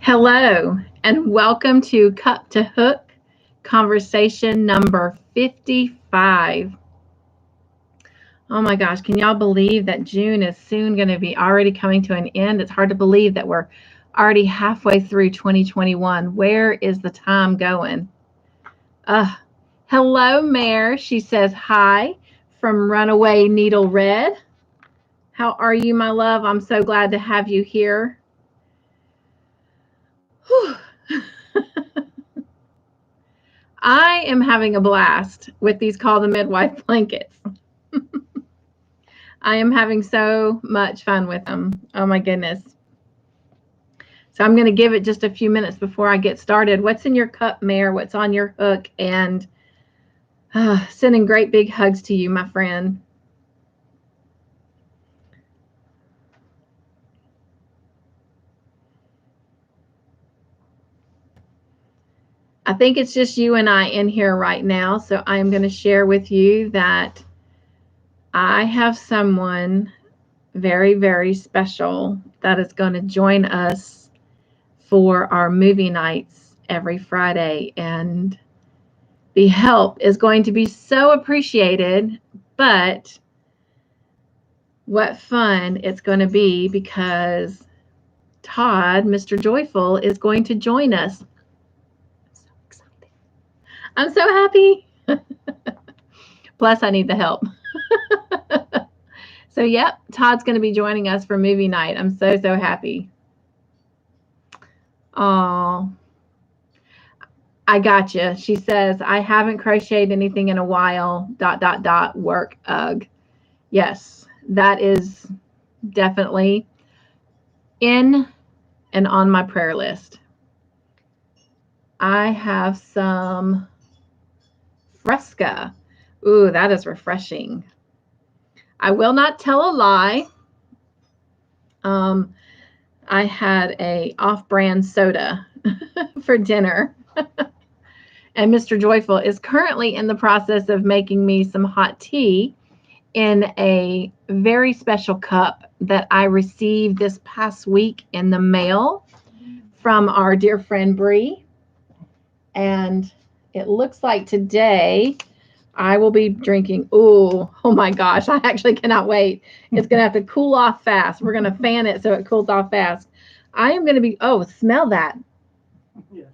Hello, and welcome to Cup2Hook Conversation number 55. Oh my gosh, can y'all believe that June is soon going to be already coming to an end? It's hard to believe that we're already halfway through 2021. Where is the time going? Hello, Mare. She says hi from Runawayneedle Red. How are you, my love? I'm so glad to have you here. Whew. I am having a blast with these Call the Midwife blankets. I am having so much fun with them. Oh my goodness. So I'm going to give it just a few minutes before I get started. What's in your cup, Mare? What's on your hook? And sending great big hugs to you, my friend. I think it's just you and I in here right now. So I am going to share with you that I have someone very, very special that is going to join us for our movie nights every Friday. And the help is going to be so appreciated, but what fun it's going to be because Todd, Mr. Joyful, is going to join us. I'm so happy. Plus, I need the help. So, yep, Todd's going to be joining us for movie night. I'm so, so happy. Oh, I gotcha. She says, I haven't crocheted anything in a while, ... work, ugh. Yes, that is definitely in and on my prayer list. I have some Fresca. Ooh, that is refreshing. I will not tell a lie. I had a off-brand soda for dinner. And Mr. Joyful is currently in the process of making me some hot tea in a very special cup that I received this past week in the mail from our dear friend Bree. And it looks like today I will be drinking. Oh my gosh, I actually cannot wait. It's going to have to cool off fast. We're going to fan it so it cools off fast. I am going to be, smell that. Yeah.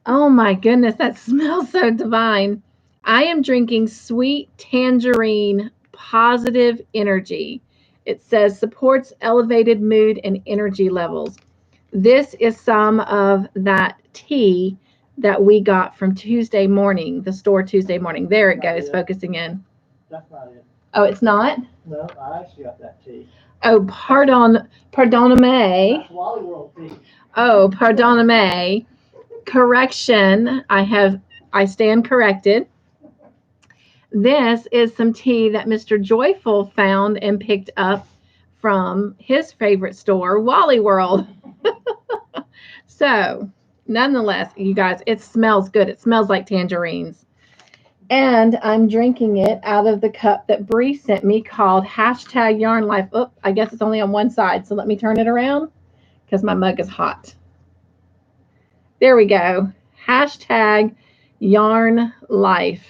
Oh my goodness, that smells so divine. I am drinking sweet tangerine positive energy. It says supports elevated mood and energy levels. This is some of that tea that we got from Tuesday morning, the store Tuesday morning. There it goes, focusing in. That's not it. Oh, it's not? No, I actually got that tea. Oh, pardon me. That's Wally World tea. Oh, pardon me. Correction. I stand corrected. This is some tea that Mr. Joyful found and picked up from his favorite store, Wally World. So, nonetheless, you guys, it smells good. It smells like tangerines. And I'm drinking it out of the cup that Bree sent me called #YarnLife. Oh, I guess it's only on one side. So let me turn it around because my mug is hot. There we go. #YarnLife.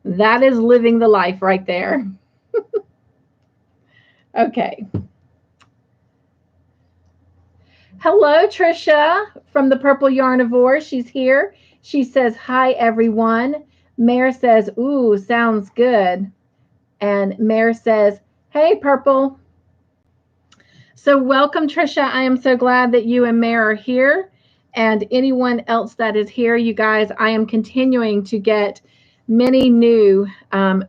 That is living the life right there. Okay. Hello, Trisha from the Purple Yarnivore. She's here. She says, hi, everyone. Mare says, ooh, sounds good. And Mare says, hey, Purple. So welcome, Trisha. I am so glad that you and Mare are here. And anyone else that is here, you guys, I am continuing to get many new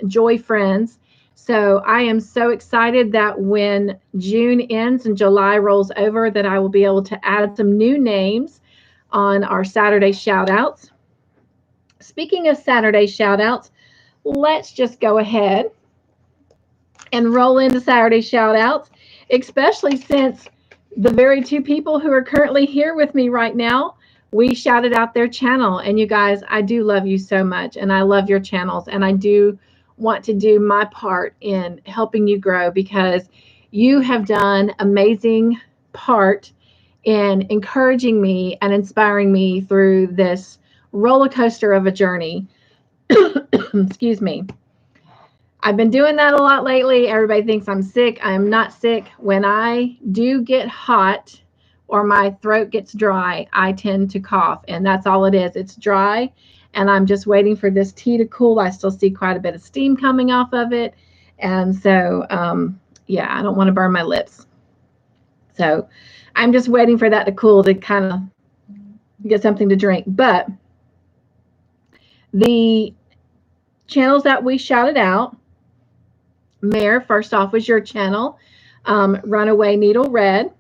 Joy friends. So I am so excited that when June ends and July rolls over, that I will be able to add some new names on our Saturday shout outs. Speaking of Saturday shout outs, let's just go ahead and roll into Saturday shout outs, especially since the very two people who are currently here with me right now, we shouted out their channel. And you guys, I do love you so much, and I love your channels, and I do want to do my part in helping you grow because you have done amazing part in encouraging me and inspiring me through this roller coaster of a journey. Excuse me. I've been doing that a lot lately. Everybody thinks I'm sick. I am not sick. When I do get hot or my throat gets dry, I tend to cough, and that's all it is. It's dry, and I'm just waiting for this tea to cool. I still see quite a bit of steam coming off of it, and so yeah, I don't want to burn my lips. So I'm just waiting for that to cool to kind of get something to drink. But the channels that we shouted out, Mare, first off, was your channel. Runawayneedle Red.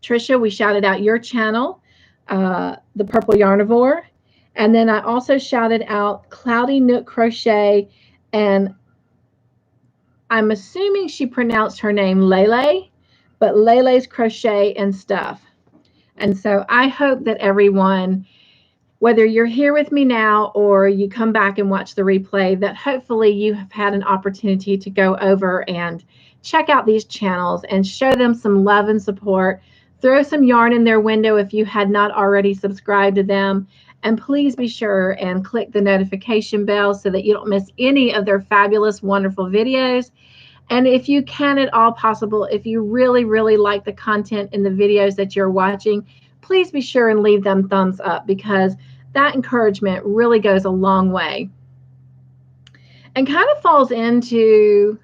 Trisha, we shouted out your channel, the Purple Yarnivore. And then I also shouted out Cloudy Nook Crochet, and I'm assuming she pronounced her name Lele, but Lele's Crochet and Stuff. And so I hope that everyone, whether you're here with me now or you come back and watch the replay, that hopefully you have had an opportunity to go over and check out these channels and show them some love and support. Throw some yarn in their window if you had not already subscribed to them. And please be sure and click the notification bell so that you don't miss any of their fabulous, wonderful videos. And if you can at all possible, if you really, really like the content in the videos that you're watching, please be sure and leave them thumbs up, because that encouragement really goes a long way. And kind of falls into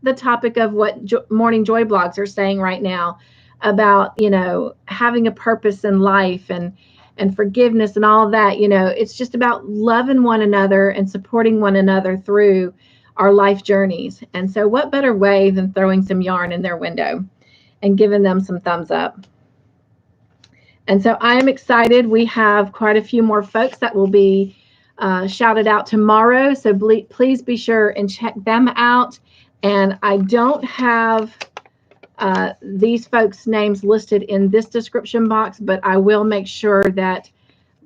the topic of what Morning Joy blogs are saying right now about, you know, having a purpose in life and forgiveness and all that. You know, it's just about loving one another and supporting one another through our life journeys. And so what better way than throwing some yarn in their window and giving them some thumbs up. And so I am excited. We have quite a few more folks that will be shouted out tomorrow. So please be sure and check them out. And I don't have these folks' names listed in this description box, but I will make sure that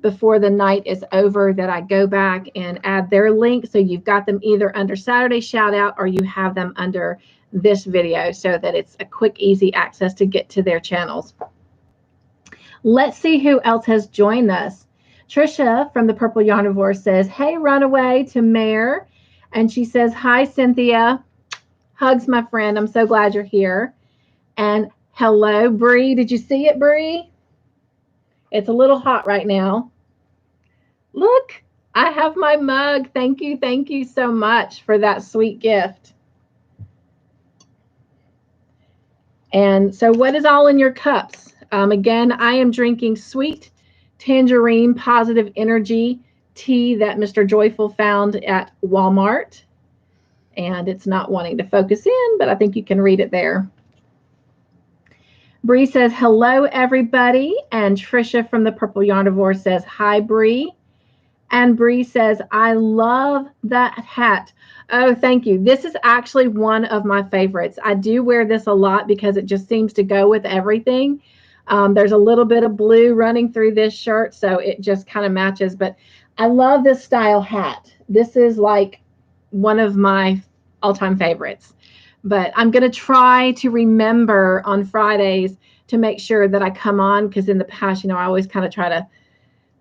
before the night is over that I go back and add their link, so you've got them either under Saturday shout out or you have them under this video, so that it's a quick, easy access to get to their channels. Let's see who else has joined us. Trisha from the Purple Yarnivore says, hey, Runaway, to Mare. And she says, hi, Cynthia. Hugs, my friend. I'm so glad you're here. And hello, Bree. Did you see it, Bree? It's a little hot right now. Look, I have my mug. Thank you so much for that sweet gift. And so what is all in your cups? Again, I am drinking sweet tangerine positive energy tea that Mr. Joyful found at Walmart. And it's not wanting to focus in, but I think you can read it there. Bree says, hello, everybody. And Trisha from the Purple Yarnivore says, hi, Bree. And Bree says, I love that hat. Oh, thank you. This is actually one of my favorites. I do wear this a lot because it just seems to go with everything. There's a little bit of blue running through this shirt, so it just kind of matches. But I love this style hat. This is like one of my all-time favorites. But I'm going to try to remember on Fridays to make sure that I come on, because in the past, you know, I always kind of try to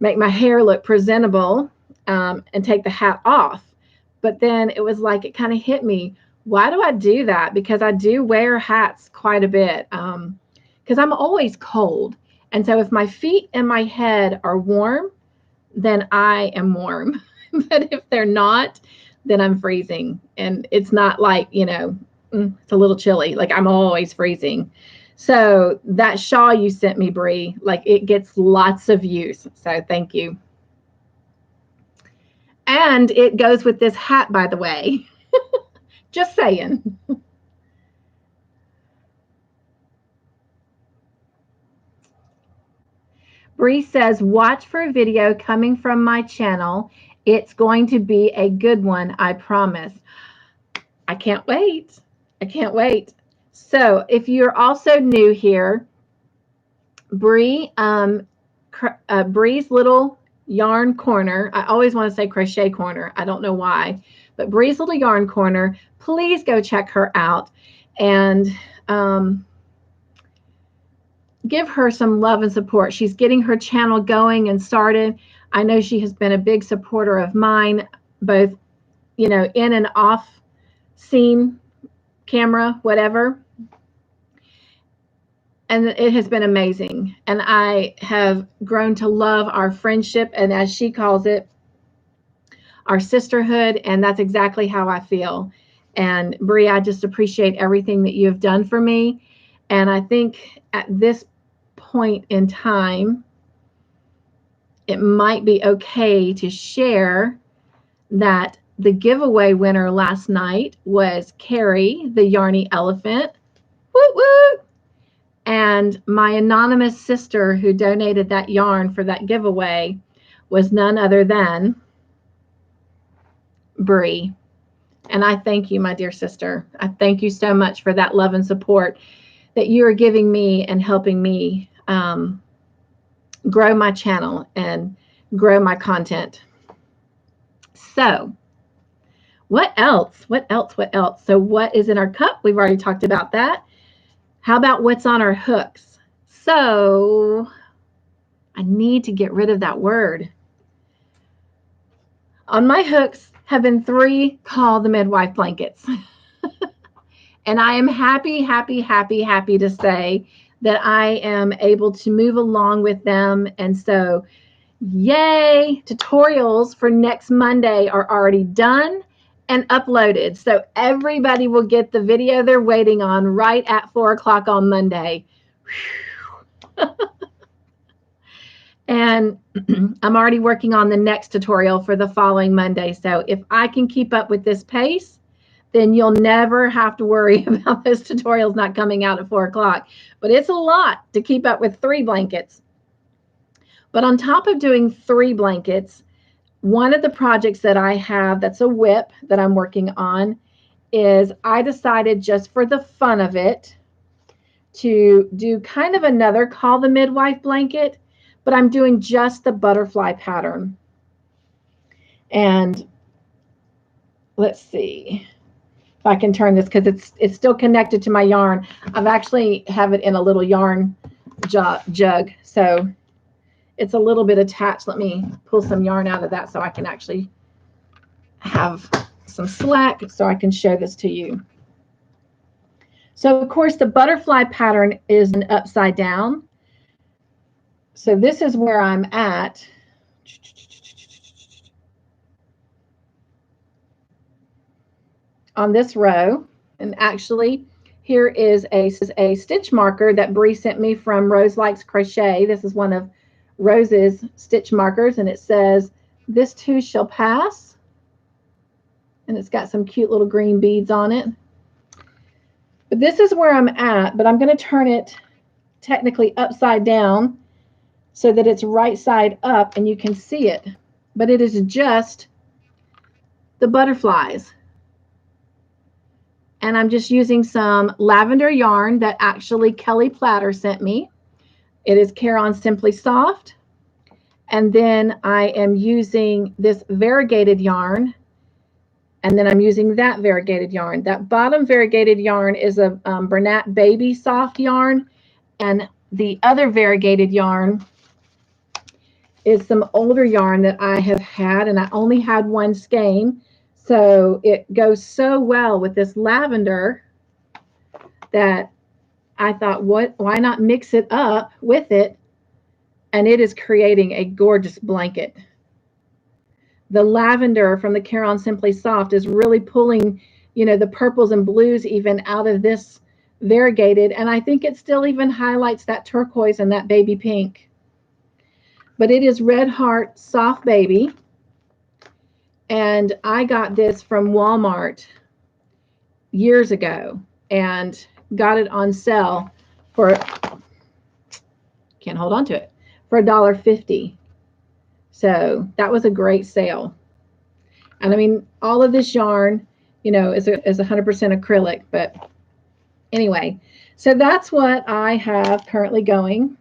make my hair look presentable and take the hat off. But then it was like, it kind of hit me. Why do I do that? Because I do wear hats quite a bit because I'm always cold. And so if my feet and my head are warm, then I am warm. But if they're not, then I'm freezing. And it's not like, you know, it's a little chilly. Like I'm always freezing. So that shawl you sent me, Bree, like it gets lots of use. So thank you. And it goes with this hat, by the way. Just saying. Bree says, watch for a video coming from my channel. It's going to be a good one, I promise. I can't wait. I can't wait. So if you're also new here, Bree, Bree's little yarn corner. I always want to say crochet corner. I don't know why, but Bree's little yarn corner, please go check her out and give her some love and support. She's getting her channel going and started. I know she has been a big supporter of mine, both, you know, in and off scene, camera, whatever. And it has been amazing. And I have grown to love our friendship, and as she calls it, our sisterhood. And that's exactly how I feel. And Bree, I just appreciate everything that you have done for me. And I think at this point in time, it might be okay to share that the giveaway winner last night was Carrie, the Yarny Elephant. Woo woo! And my anonymous sister who donated that yarn for that giveaway was none other than Bree. And I thank you, my dear sister. I thank you so much for that love and support that you are giving me and helping me grow my channel and grow my content. So, what else? What else? What else? So, what is in our cup? We've already talked about that. How about what's on our hooks? So, I need to get rid of that word. On my hooks have been 3 Call the Midwife blankets. And I am happy to say that I am able to move along with them. And so, yay, tutorials for next Monday are already done and uploaded. So everybody will get the video they're waiting on right at 4 o'clock on Monday. And I'm already working on the next tutorial for the following Monday. So if I can keep up with this pace, then you'll never have to worry about those tutorials not coming out at 4 o'clock. But it's a lot to keep up with 3 blankets. But on top of doing 3 blankets, one of the projects that I have that's a whip that I'm working on is I decided just for the fun of it to do kind of another Call the Midwife blanket, but I'm doing just the butterfly pattern. And let's see if I can turn this because it's still connected to my yarn. I've actually have it in a little yarn jug, so it's a little bit attached. Let me pull some yarn out of that so I can actually have some slack so I can show this to you. So of course the butterfly pattern is an upside down. So this is where I'm at. On this row, and actually here is a stitch marker that Bree sent me from Rose Likes Crochet. This is one of Rose's stitch markers, and it says, "This too shall pass," and it's got some cute little green beads on it. But this is where I'm at, but I'm going to turn it technically upside down so that it's right side up and you can see it, but it is just the butterflies. And I'm just using some lavender yarn that actually Kelly Platter sent me. It is Care On Simply Soft. And then I am using this variegated yarn. And then I'm using that variegated yarn. That bottom variegated yarn is a Bernat Baby Soft yarn. And the other variegated yarn is some older yarn that I have had. And I only had one skein. So it goes so well with this lavender that I thought, why not mix it up with it? And it is creating a gorgeous blanket. The lavender from the Care On Simply Soft is really pulling, you know, the purples and blues even out of this variegated. And I think it still even highlights that turquoise and that baby pink. But it is Red Heart Soft Baby. And I got this from Walmart years ago and got it on sale for, can't hold on to it, for $1.50. So that was a great sale. And I mean, all of this yarn, you know, is 100% acrylic. But anyway, so that's what I have currently going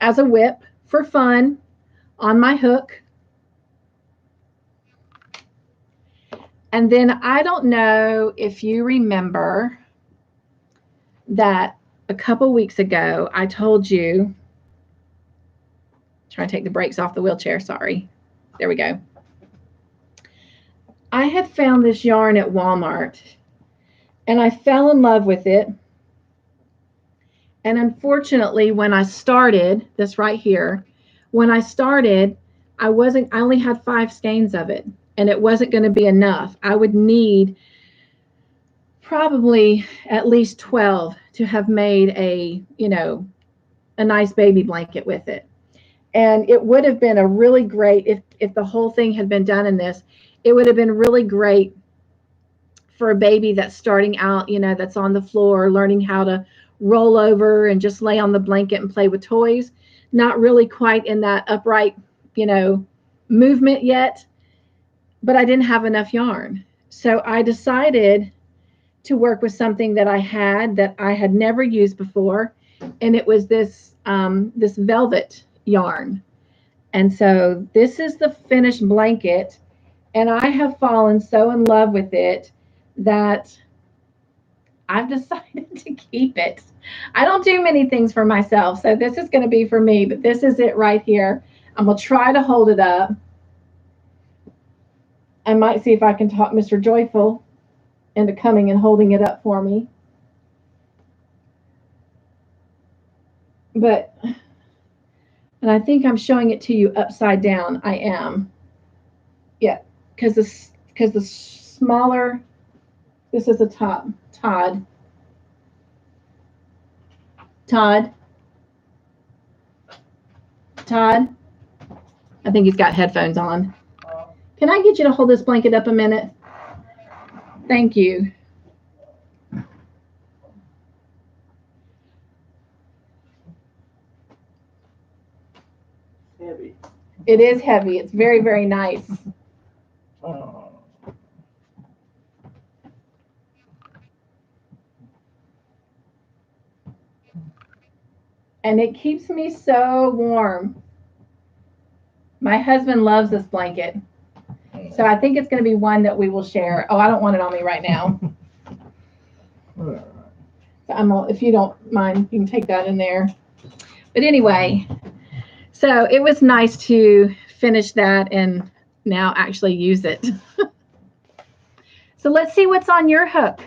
as a whip for fun on my hook. And then I don't know if you remember that a couple weeks ago, I told you, trying to take the brakes off the wheelchair, sorry. There we go. I had found this yarn at Walmart and I fell in love with it. And unfortunately, when I started, this right here, when I started, I only had 5 skeins of it and it wasn't going to be enough. I would need probably at least 12 to have made a nice baby blanket with it. And it would have been a really great, if the whole thing had been done in this, it would have been really great for a baby that's starting out, that's on the floor, learning how to roll over and just lay on the blanket and play with toys. Not really quite in that upright, movement yet, but I didn't have enough yarn. So I decided to work with something that I had never used before. And it was this velvet yarn. And so this is the finished blanket, and I have fallen so in love with it that I've decided to keep it. I don't do many things for myself, so this is going to be for me, but this is it right here. I'm going to try to hold it up. I might see if I can talk Mr. Joyful into coming and holding it up for me. And I think I'm showing it to you upside down. I am. Yeah, because the smaller, this is the top. Todd. I think he's got headphones on. Can I get you to hold this blanket up a minute? Thank you. Heavy. It is heavy. It's very, very nice. And it keeps me so warm. My husband loves this blanket. So I think it's going to be one that we will share. Oh, I don't want it on me right now. If you don't mind, you can take that in there. But anyway, so it was nice to finish that and now actually use it. So let's see what's on your hook.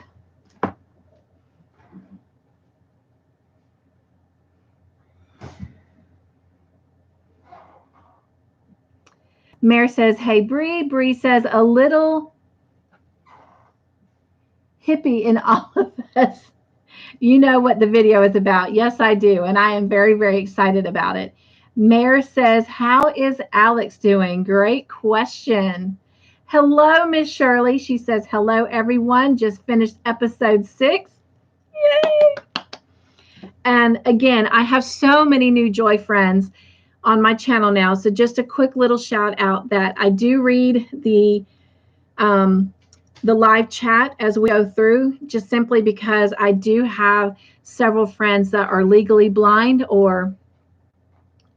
Mare says, hey, Bree. Bree says, a little hippie in all of us. You know what the video is about. Yes, I do. And I am very, very excited about it. Mare says, how is Alex doing? Great question. Hello, Miss Shirley. She says, hello, everyone. Just finished episode 6. Yay! And again, I have so many new Joy friends on my channel now. So just a quick little shout out that I do read the live chat as we go through, just simply because I do have several friends that are legally blind or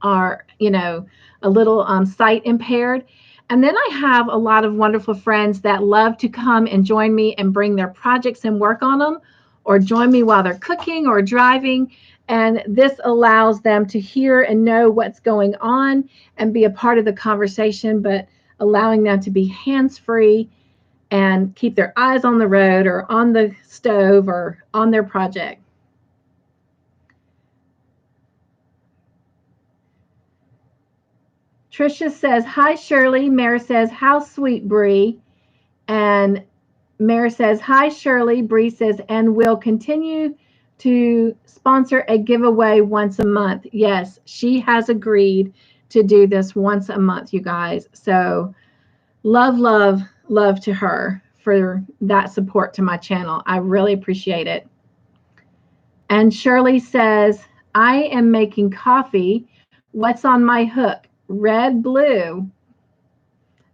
are, a little sight impaired. And then I have a lot of wonderful friends that love to come and join me and bring their projects and work on them, or join me while they're cooking or driving. And this allows them to hear and know what's going on and be a part of the conversation, but allowing them to be hands-free and keep their eyes on the road or on the stove or on their project. Trisha says, hi, Shirley. Mare says, how sweet, Bree. And Mare says, hi, Shirley. Bree says, and we'll continue to sponsor a giveaway once a month. Yes, she has agreed to do this once a month, you guys. So love, love, love to her for that support to my channel. I really appreciate it. And Shirley says, I am making coffee. What's on my hook? Red, blue.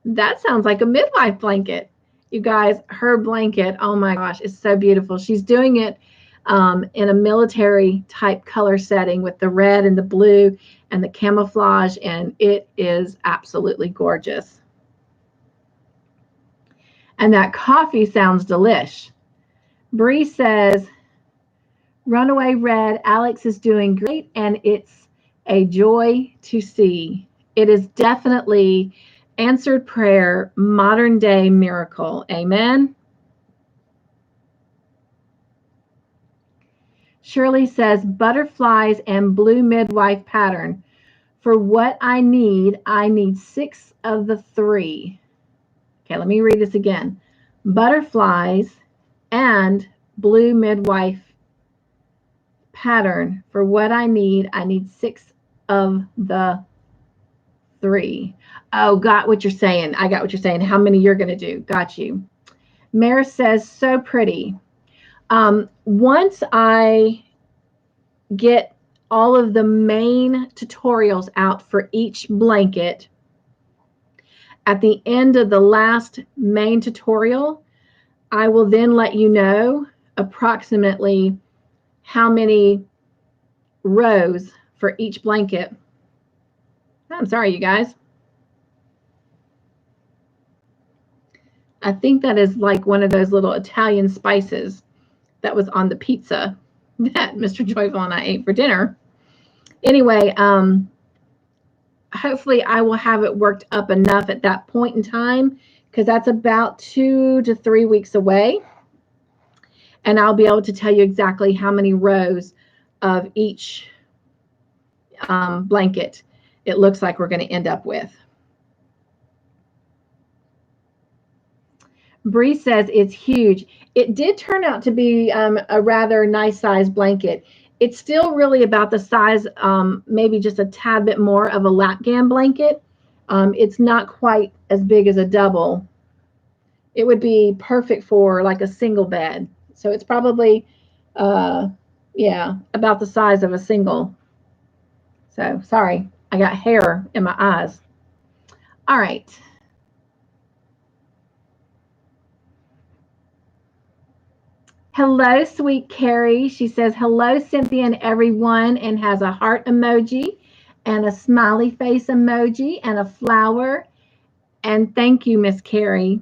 That sounds like a midwife blanket. You guys, her blanket, oh my gosh, it's so beautiful. She's doing it in a military type color setting with the red and the blue and the camouflage, and it is absolutely gorgeous. And that coffee sounds delish. Bree says, Runaway Red, Alex is doing great, and it's a joy to see. It is definitely answered prayer, modern day miracle. Amen. Shirley says, butterflies and blue midwife pattern. For what I need 6 of the 3. Okay, let me read this again. Butterflies and blue midwife pattern. For what I need 6 of the 3. Oh, got what you're saying. I got what you're saying. How many you're going to do. Got you. Mara says, so pretty. Once I get all of the main tutorials out for each blanket, at the end of the last main tutorial, I will then let you know approximately how many rows for each blanket. I'm sorry, you guys. I think that is like one of those little Italian spices that was on the pizza that Mr. Joyful and I ate for dinner. Anyway, hopefully I will have it worked up enough at that point in time, because that's about 2 to 3 weeks away. And I'll be able to tell you exactly how many rows of each blanket it looks like we're going to end up with. Bree says it's huge. It did turn out to be a rather nice size blanket. It's still really about the size, maybe just a tad bit more of a lap gam blanket. It's not quite as big as a double. It would be perfect for like a single bed. So it's probably, yeah, about the size of a single. So sorry, I got hair in my eyes. All right. Hello, sweet Carrie. She says, hello, Cynthia and everyone, and has a heart emoji and a smiley face emoji and a flower. And thank you, Miss Carrie.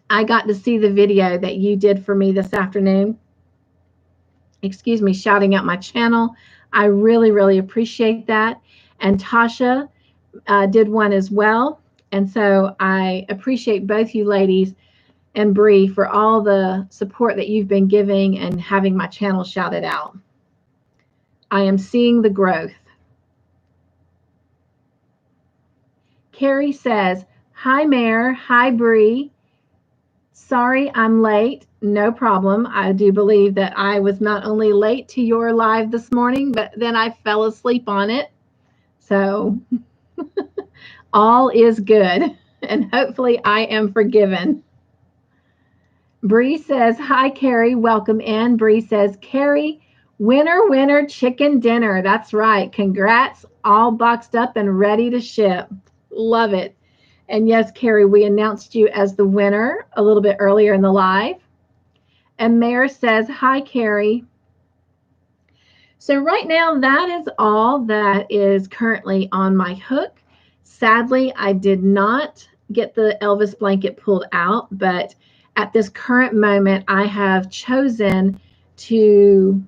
I got to see the video that you did for me this afternoon. Excuse me, shouting out my channel. I really, really appreciate that. And Tasha did one as well. And so I appreciate both you ladies and Bree for all the support that you've been giving and having my channel shouted out. I am seeing the growth. Carrie says, hi, Mare. Hi, Bree. Sorry I'm late. No problem. I do believe that I was not only late to your live this morning, but then I fell asleep on it. So all is good. And hopefully I am forgiven. Bree says, hi, Carrie. Welcome in. Bree says, Carrie, winner, winner, chicken dinner. That's right. Congrats. All boxed up and ready to ship. Love it. And yes, Carrie, we announced you as the winner a little bit earlier in the live. And Mare says, hi, Carrie. So right now, that is all that is currently on my hook. Sadly, I did not get the Elvis blanket pulled out, but at this current moment, I have chosen to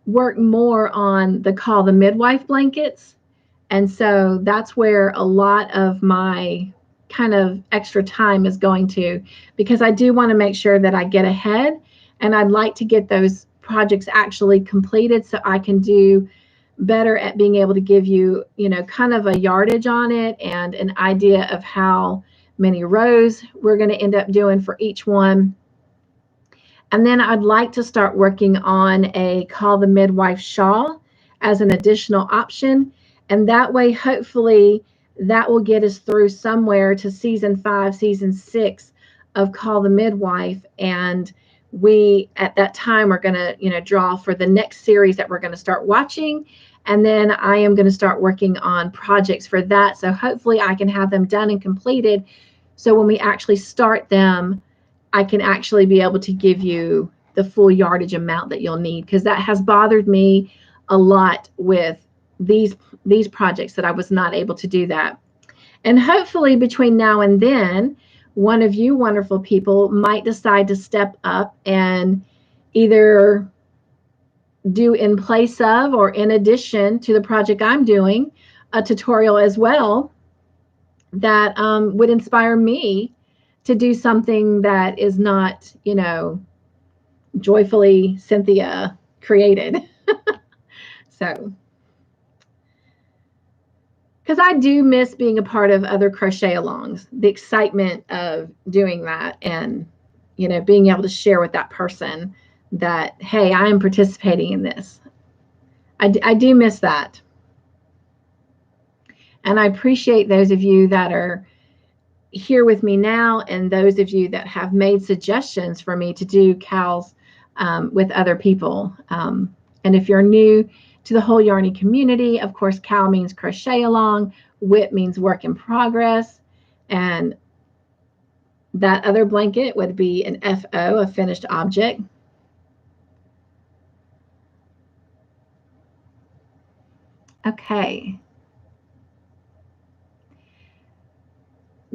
work more on the Call the Midwife blankets. And so that's where a lot of my kind of extra time is going to, because I do want to make sure that I get ahead, and I'd like to get those projects actually completed so I can do better at being able to give you, kind of a yardage on it and an idea of how many rows we're going to end up doing for each one. And then I'd like to start working on a Call the Midwife shawl as an additional option. And that way, hopefully, that will get us through somewhere to season 5, season 6 of Call the Midwife. And we, at that time, are going to, draw for the next series that we're going to start watching. And then I am going to start working on projects for that. So hopefully I can have them done and completed. So when we actually start them, I can actually be able to give you the full yardage amount that you'll need, because that has bothered me a lot with these projects that I was not able to do that. And hopefully between now and then, one of you wonderful people might decide to step up and either do in place of or in addition to the project I'm doing, a tutorial as well that would inspire me to do something that is not, you know, joyfully Cynthia created. So, because I do miss being a part of other crochet alongs, the excitement of doing that and, you know, being able to share with that person that, hey, I am participating in this. I do miss that. And I appreciate those of you that are here with me now and those of you that have made suggestions for me to do cows with other people. And if you're new to the whole Yarny community, of course, cow means crochet along, WIP means work in progress, and that other blanket would be an FO, a finished object. Okay.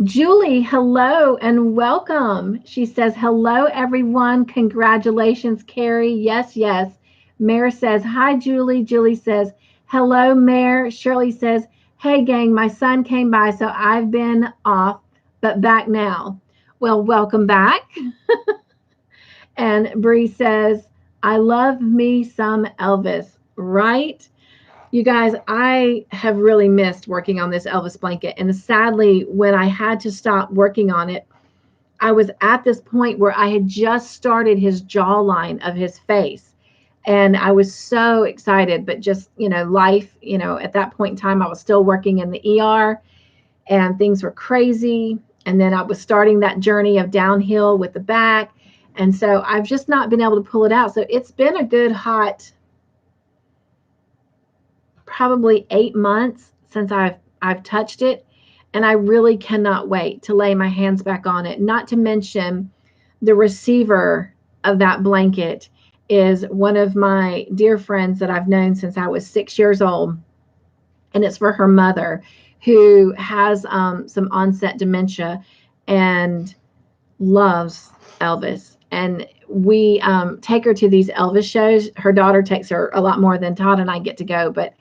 Julie, hello and welcome. She says, hello, everyone. Congratulations, Carrie. Yes, yes. Mare says, hi, Julie. Julie says, hello, Mare. Shirley says, hey, gang, my son came by, so I've been off, but back now. Well, welcome back. And Bree says, I love me some Elvis, right? You guys, I have really missed working on this Elvis blanket. And sadly, when I had to stop working on it, I was at this point where I had just started his jawline of his face. And I was so excited, but just, you know, life, you know, at that point in time, I was still working in the ER and things were crazy. And then I was starting that journey of downhill with the back. And so I've just not been able to pull it out. So it's been a good hot probably 8 months since I've touched it, and I really cannot wait to lay my hands back on it. Not to mention the receiver of that blanket is one of my dear friends that I've known since I was 6 years old, and it's for her mother who has some onset dementia and loves Elvis. And we take her to these Elvis shows. Her daughter takes her a lot more than Todd and I get to go, but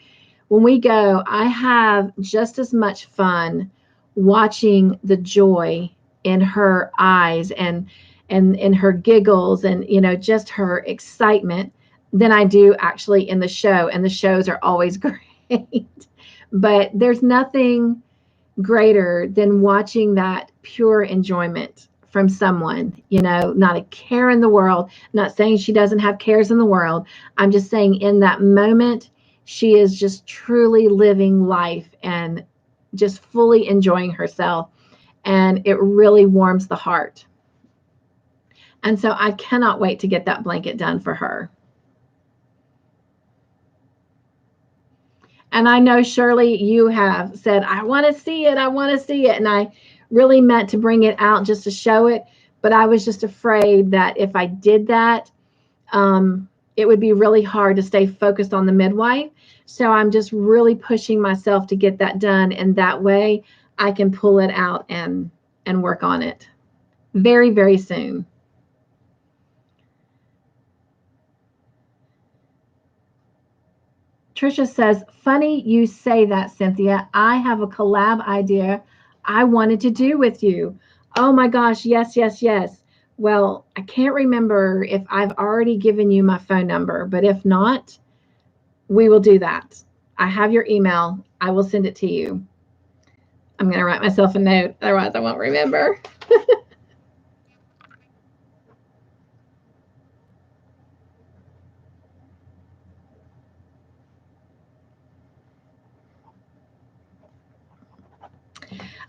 when we go, I have just as much fun watching the joy in her eyes and in her giggles and, you know, just her excitement than I do actually in the show. And the shows are always great. But there's nothing greater than watching that pure enjoyment from someone, you know, not a care in the world. Not saying she doesn't have cares in the world. I'm just saying in that moment, she is just truly living life and just fully enjoying herself. And it really warms the heart. And so I cannot wait to get that blanket done for her. And I know, Shirley, you have said, I want to see it. I want to see it. And I really meant to bring it out just to show it. But I was just afraid that if I did that, it would be really hard to stay focused on the midwife. So I'm just really pushing myself to get that done. And that way I can pull it out and work on it very, very soon. Trisha says, funny you say that, Cynthia. I have a collab idea I wanted to do with you. Oh my gosh, yes, yes, yes. Well, I can't remember if I've already given you my phone number, but if not, we will do that. I have your email. I will send it to you. I'm going to write myself a note, otherwise I won't remember.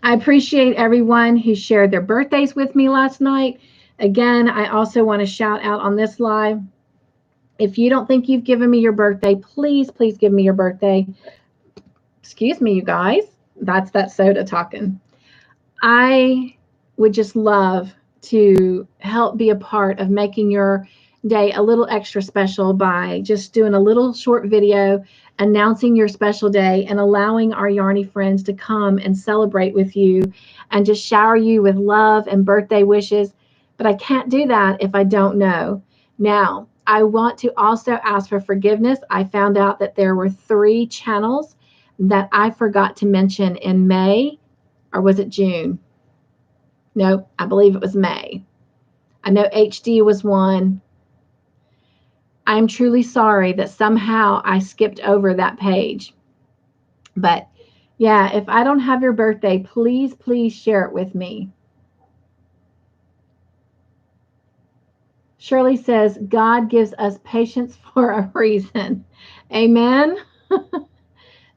I appreciate everyone who shared their birthdays with me last night. Again, I also want to shout out on this live. If you don't think you've given me your birthday, please, please give me your birthday. Excuse me, you guys. That's that soda talking. I would just love to help be a part of making your day a little extra special by just doing a little short video announcing your special day and allowing our Yarny friends to come and celebrate with you and just shower you with love and birthday wishes. But I can't do that if I don't know. Now, I want to also ask for forgiveness. I found out that there were 3 channels that I forgot to mention in May, or was it June? No, I believe it was May. I know HD was one. I'm truly sorry that somehow I skipped over that page. But yeah, if I don't have your birthday, please, please share it with me. Shirley says, God gives us patience for a reason. Amen.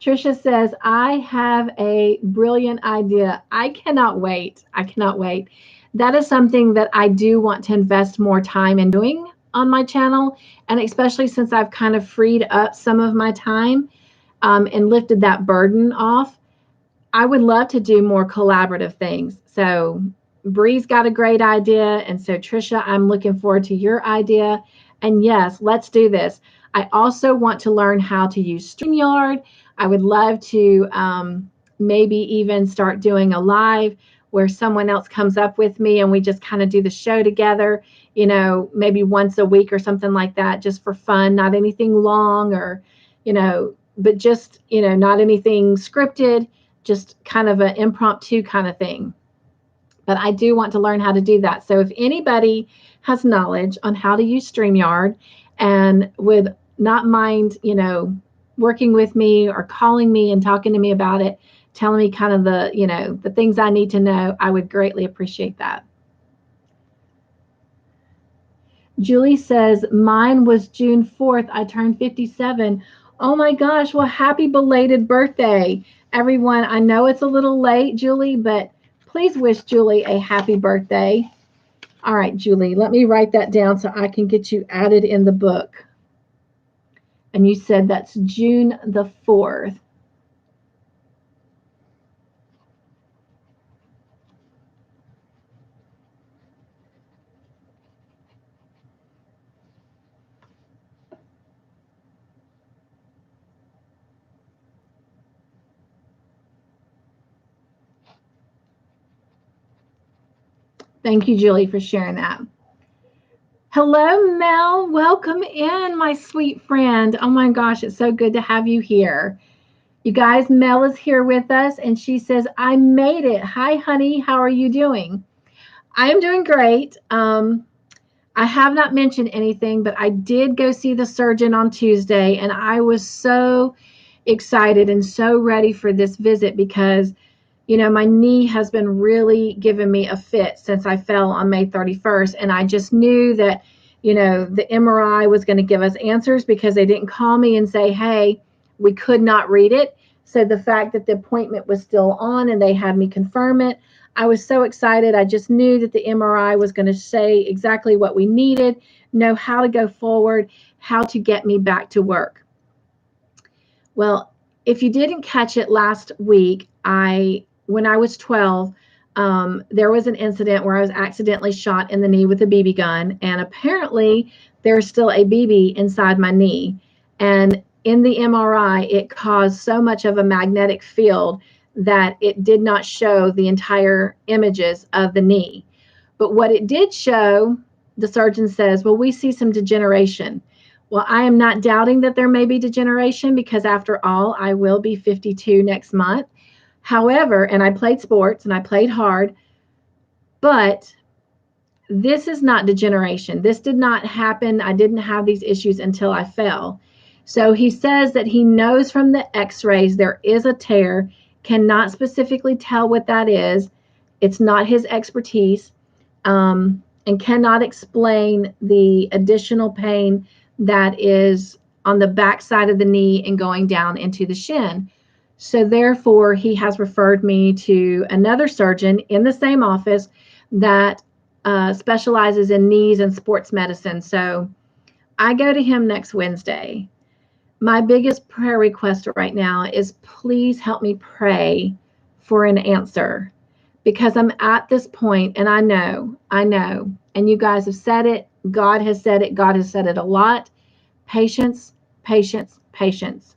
Trisha says, I have a brilliant idea. I cannot wait. I cannot wait. That is something that I do want to invest more time in doing on my channel. And especially since I've kind of freed up some of my time and lifted that burden off, I would love to do more collaborative things. So Bree's got a great idea. And so Trisha, I'm looking forward to your idea. And yes, let's do this. I also want to learn how to use StreamYard. I would love to maybe even start doing a live where someone else comes up with me and we just kind of do the show together, you know, maybe once a week or something like that, just for fun, not anything long or, you know, but just, you know, not anything scripted, just kind of an impromptu kind of thing. But I do want to learn how to do that. So if anybody has knowledge on how to use StreamYard and would not mind, you know, working with me or calling me and talking to me about it, telling me kind of the, you know, the things I need to know, I would greatly appreciate that. Julie says, mine was June 4th. I turned 57. Oh my gosh. Well, happy belated birthday, everyone. I know it's a little late, Julie, but please wish Julie a happy birthday. All right, Julie, let me write that down so I can get you added in the book. And you said that's June the 4th. Thank you, Julie, for sharing that. Hello, Mel. Welcome in, my sweet friend. Oh my gosh, it's so good to have you here. You guys, Mel is here with us and she says, I made it. Hi, honey. How are you doing? I am doing great. I have not mentioned anything, but I did go see the surgeon on Tuesday and I was so excited and so ready for this visit because, you know, my knee has been really giving me a fit since I fell on May 31st. And I just knew that, you know, the MRI was going to give us answers because they didn't call me and say, hey, we could not read it. So the fact that the appointment was still on and they had me confirm it, I was so excited. I just knew that the MRI was going to say exactly what we needed, know how to go forward, how to get me back to work. Well, if you didn't catch it last week, when I was 12, there was an incident where I was accidentally shot in the knee with a BB gun, and apparently there's still a BB inside my knee. And in the MRI, it caused so much of a magnetic field that it did not show the entire images of the knee. But what it did show, the surgeon says, well, we see some degeneration. Well, I am not doubting that there may be degeneration because after all, I will be 52 next month. However, and I played sports and I played hard, but this is not degeneration. This did not happen. I didn't have these issues until I fell. So he says that he knows from the x-rays there is a tear, cannot specifically tell what that is. It's not his expertise, and cannot explain the additional pain that is on the back side of the knee and going down into the shin. So therefore, he has referred me to another surgeon in the same office that specializes in knees and sports medicine. So I go to him next Wednesday. My biggest prayer request right now is please help me pray for an answer because I'm at this point and I know, and you guys have said it, God has said it a lot. Patience, patience, patience.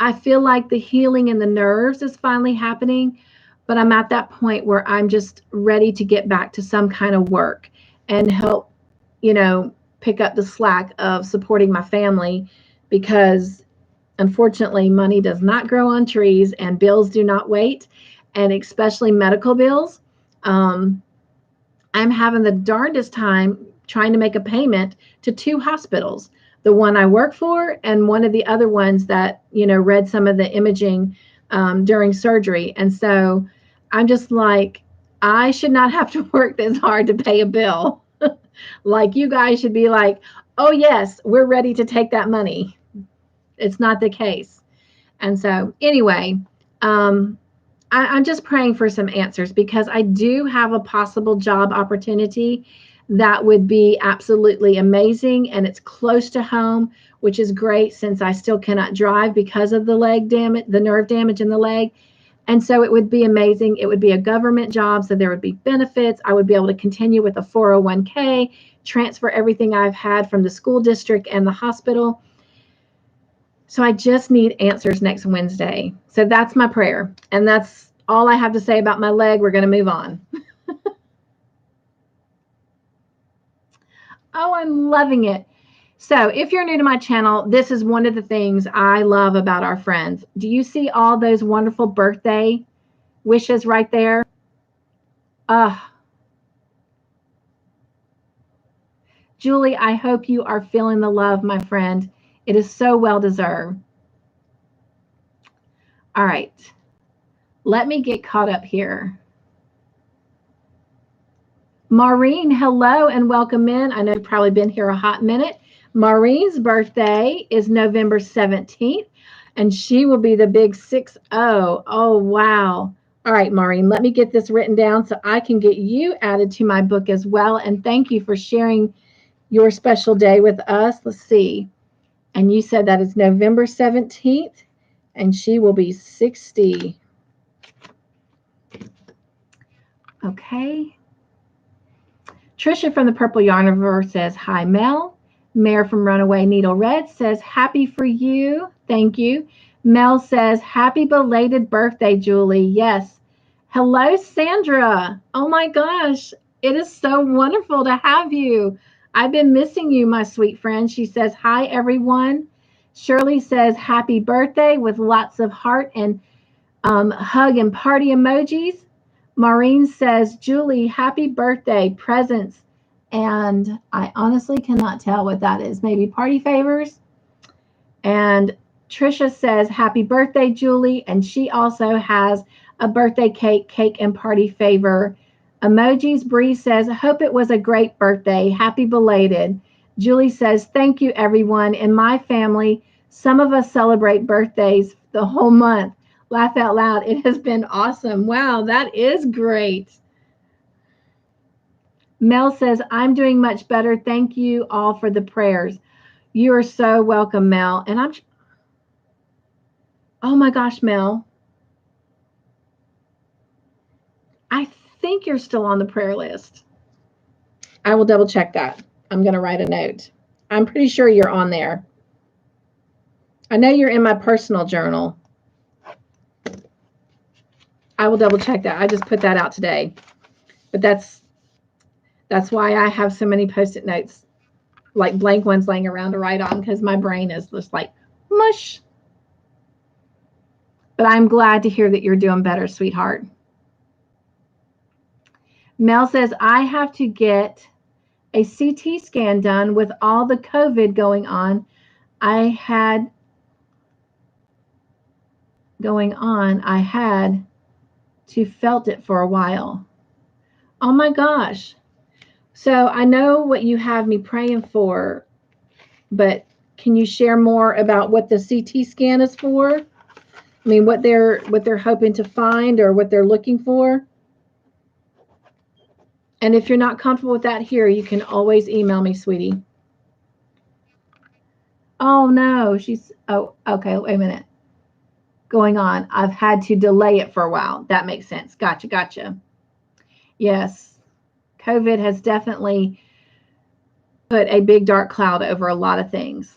I feel like the healing in the nerves is finally happening, but I'm at that point where I'm just ready to get back to some kind of work and help, you know, pick up the slack of supporting my family, because unfortunately money does not grow on trees and bills do not wait, and especially medical bills. I'm having the darndest time trying to make a payment to two hospitals, the one I work for and one of the other ones that, read some of the imaging during surgery. And so I'm just like, I should not have to work this hard to pay a bill. Like, you guys should be like, oh yes, we're ready to take that money. It's not the case. And so anyway, I'm just praying for some answers, because I do have a possible job opportunity that would be absolutely amazing, and it's close to home, which is great since I still cannot drive because of the leg damage, the nerve damage in the leg. And so it would be amazing. It would be a government job, so there would be benefits. I would be able to continue with a 401k, transfer everything I've had from the school district and the hospital. So I just need answers next Wednesday. So that's my prayer. And that's all I have to say about my leg. We're going to move on. Oh, I'm loving it. So if you're new to my channel, this is one of the things I love about our friends. Do you see all those wonderful birthday wishes right there? Julie, I hope you are feeling the love, my friend. It is so well deserved. All right. Let me get caught up here. Maureen, hello and welcome in. I know you've probably been here a hot minute. Maureen's birthday is November 17th, and she will be the big 6-0. Oh, wow. All right, Maureen, let me get this written down so I can get you added to my book as well. And thank you for sharing your special day with us. Let's see. And you said that is November 17th, and she will be 60. Okay. Trisha from the Purple Yarnivore says, hi, Mel. Mare from Runawayneedle Red says, happy for you. Thank you. Mel says, happy belated birthday, Julie. Yes. Hello, Sandra. Oh my gosh. It is so wonderful to have you. I've been missing you, my sweet friend. She says, hi, everyone. Shirley says, happy birthday with lots of heart and hug and party emojis. Maureen says, Julie, happy birthday, presents. And I honestly cannot tell what that is. Maybe party favors. And Trisha says, happy birthday, Julie. And she also has a birthday cake and party favor emojis. Bree says, hope it was a great birthday. Happy belated. Julie says, thank you, everyone. In my family, some of us celebrate birthdays the whole month. Laugh out loud. It has been awesome. Wow, that is great. Mel says, I'm doing much better. Thank you all for the prayers. You are so welcome, Mel. And oh my gosh, Mel. I think you're still on the prayer list. I will double check that. I'm going to write a note. I'm pretty sure you're on there. I know you're in my personal journal. I will double check that. I just put that out today. But that's why I have so many Post-it notes, like blank ones laying around to write on, because my brain is just like mush. But I'm glad to hear that you're doing better, sweetheart. Mel says, I have to get a CT scan done with all the COVID going on. I had to felt it for a while. Oh my gosh. So I know what you have me praying for, but can you share more about what the CT scan is for? I mean, what they're hoping to find or what they're looking for? And if you're not comfortable with that here, you can always email me, sweetie. Oh no, oh, okay, wait a minute. Going on. I've had to delay it for a while. That makes sense. Gotcha. Yes. COVID has definitely put a big dark cloud over a lot of things.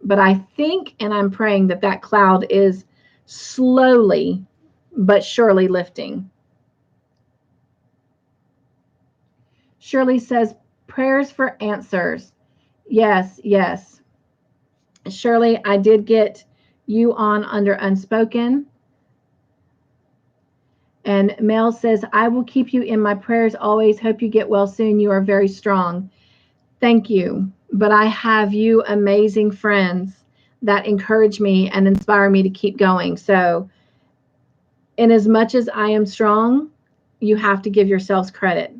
But I think, and I'm praying that that cloud is slowly but surely lifting. Shirley says, prayers for answers. Yes, yes. Shirley, I did get you on under unspoken. And Mel says, I will keep you in my prayers always. Hope you get well soon. You are very strong. Thank you. But I have you amazing friends that encourage me and inspire me to keep going. So, in as much as I am strong, you have to give yourselves credit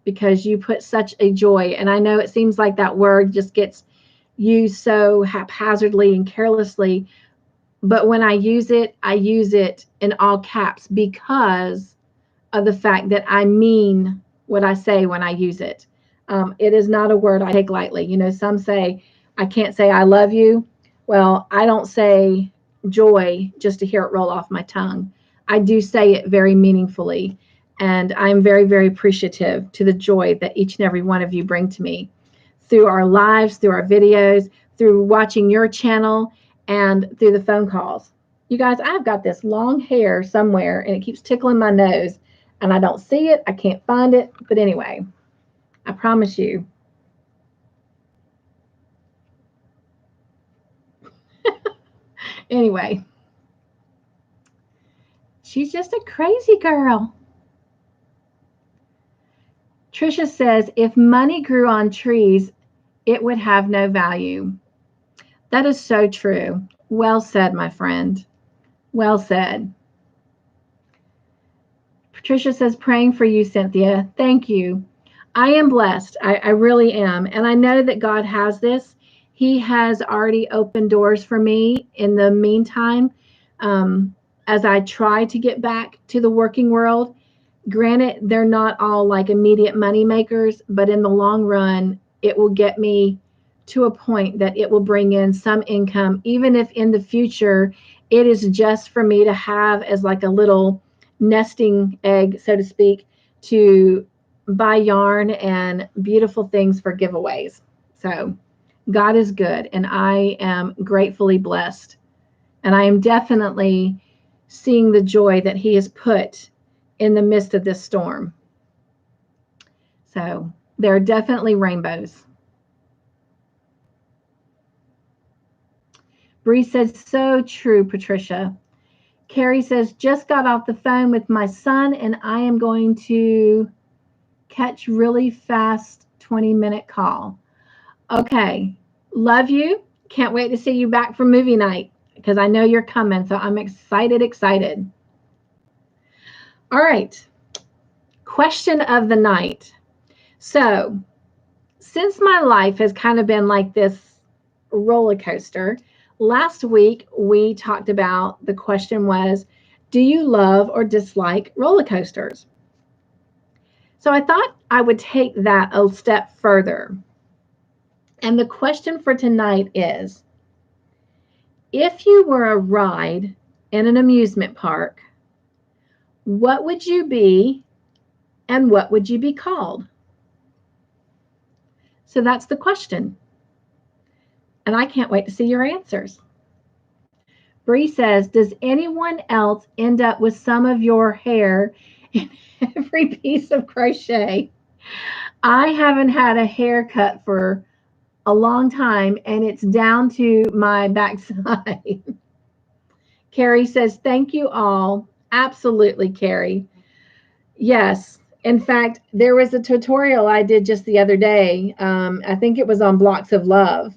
because you put such a joy. And I know it seems like that word just gets used so haphazardly and carelessly. But when I use it in all caps because of the fact that I mean what I say when I use it. It is not a word I take lightly. You know, some say, I can't say I love you. Well, I don't say joy just to hear it roll off my tongue. I do say it very meaningfully. And I'm very, very appreciative to the joy that each and every one of you bring to me through our lives, through our videos, through watching your channel, and through the phone calls. You guys, I've got this long hair somewhere and it keeps tickling my nose and I don't see it. I can't find it. But anyway, I promise you. Anyway, she's just a crazy girl. Trisha says, if money grew on trees, it would have no value. That is so true. Well said, my friend. Well said. Patricia says, praying for you, Cynthia. Thank you. I am blessed. I really am. And I know that God has this. He has already opened doors for me in the meantime, as I try to get back to the working world. Granted, they're not all like immediate money makers, but in the long run, it will get me to a point that it will bring in some income, even if in the future it is just for me to have as like a little nesting egg, so to speak, to buy yarn and beautiful things for giveaways. So God is good, and I am gratefully blessed. And I am definitely seeing the joy that He has put in the midst of this storm. So there are definitely rainbows. Bree says, so true, Patricia. Carrie says, just got off the phone with my son and I am going to catch really fast 20-minute call. Okay. Love you. Can't wait to see you back for movie night because I know you're coming. So I'm excited. All right. Question of the night. So since my life has kind of been like this roller coaster, last week we talked about, the question was, do you love or dislike roller coasters? So I thought I would take that a step further. And the question for tonight is, if you were a ride in an amusement park, what would you be and what would you be called? So that's the question. And I can't wait to see your answers. Bree says, does anyone else end up with some of your hair in every piece of crochet? I haven't had a haircut for a long time and it's down to my backside. Carrie says, thank you all. Absolutely, Carrie. Yes. In fact, there was a tutorial I did just the other day. I think it was on blocks of love.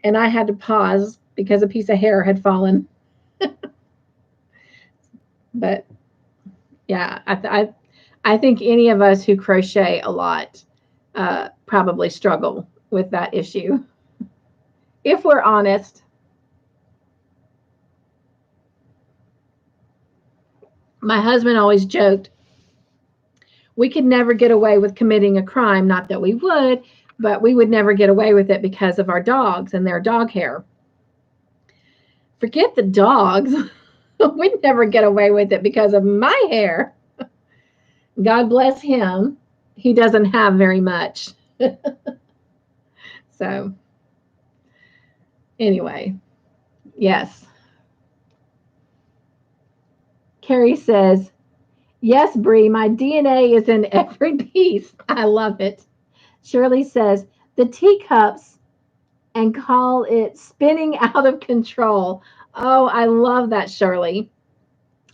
And I had to pause because a piece of hair had fallen. But yeah, I think any of us who crochet a lot probably struggle with that issue. If we're honest. My husband always joked, we could never get away with committing a crime. Not that we would, but we would never get away with it because of our dogs and their dog hair. Forget the dogs. We'd never get away with it because of my hair. God bless him. He doesn't have very much. So, anyway, yes. Carrie says, yes, Bree, my DNA is in every piece. I love it. Shirley says, the teacups and call it spinning out of control. Oh, I love that, Shirley.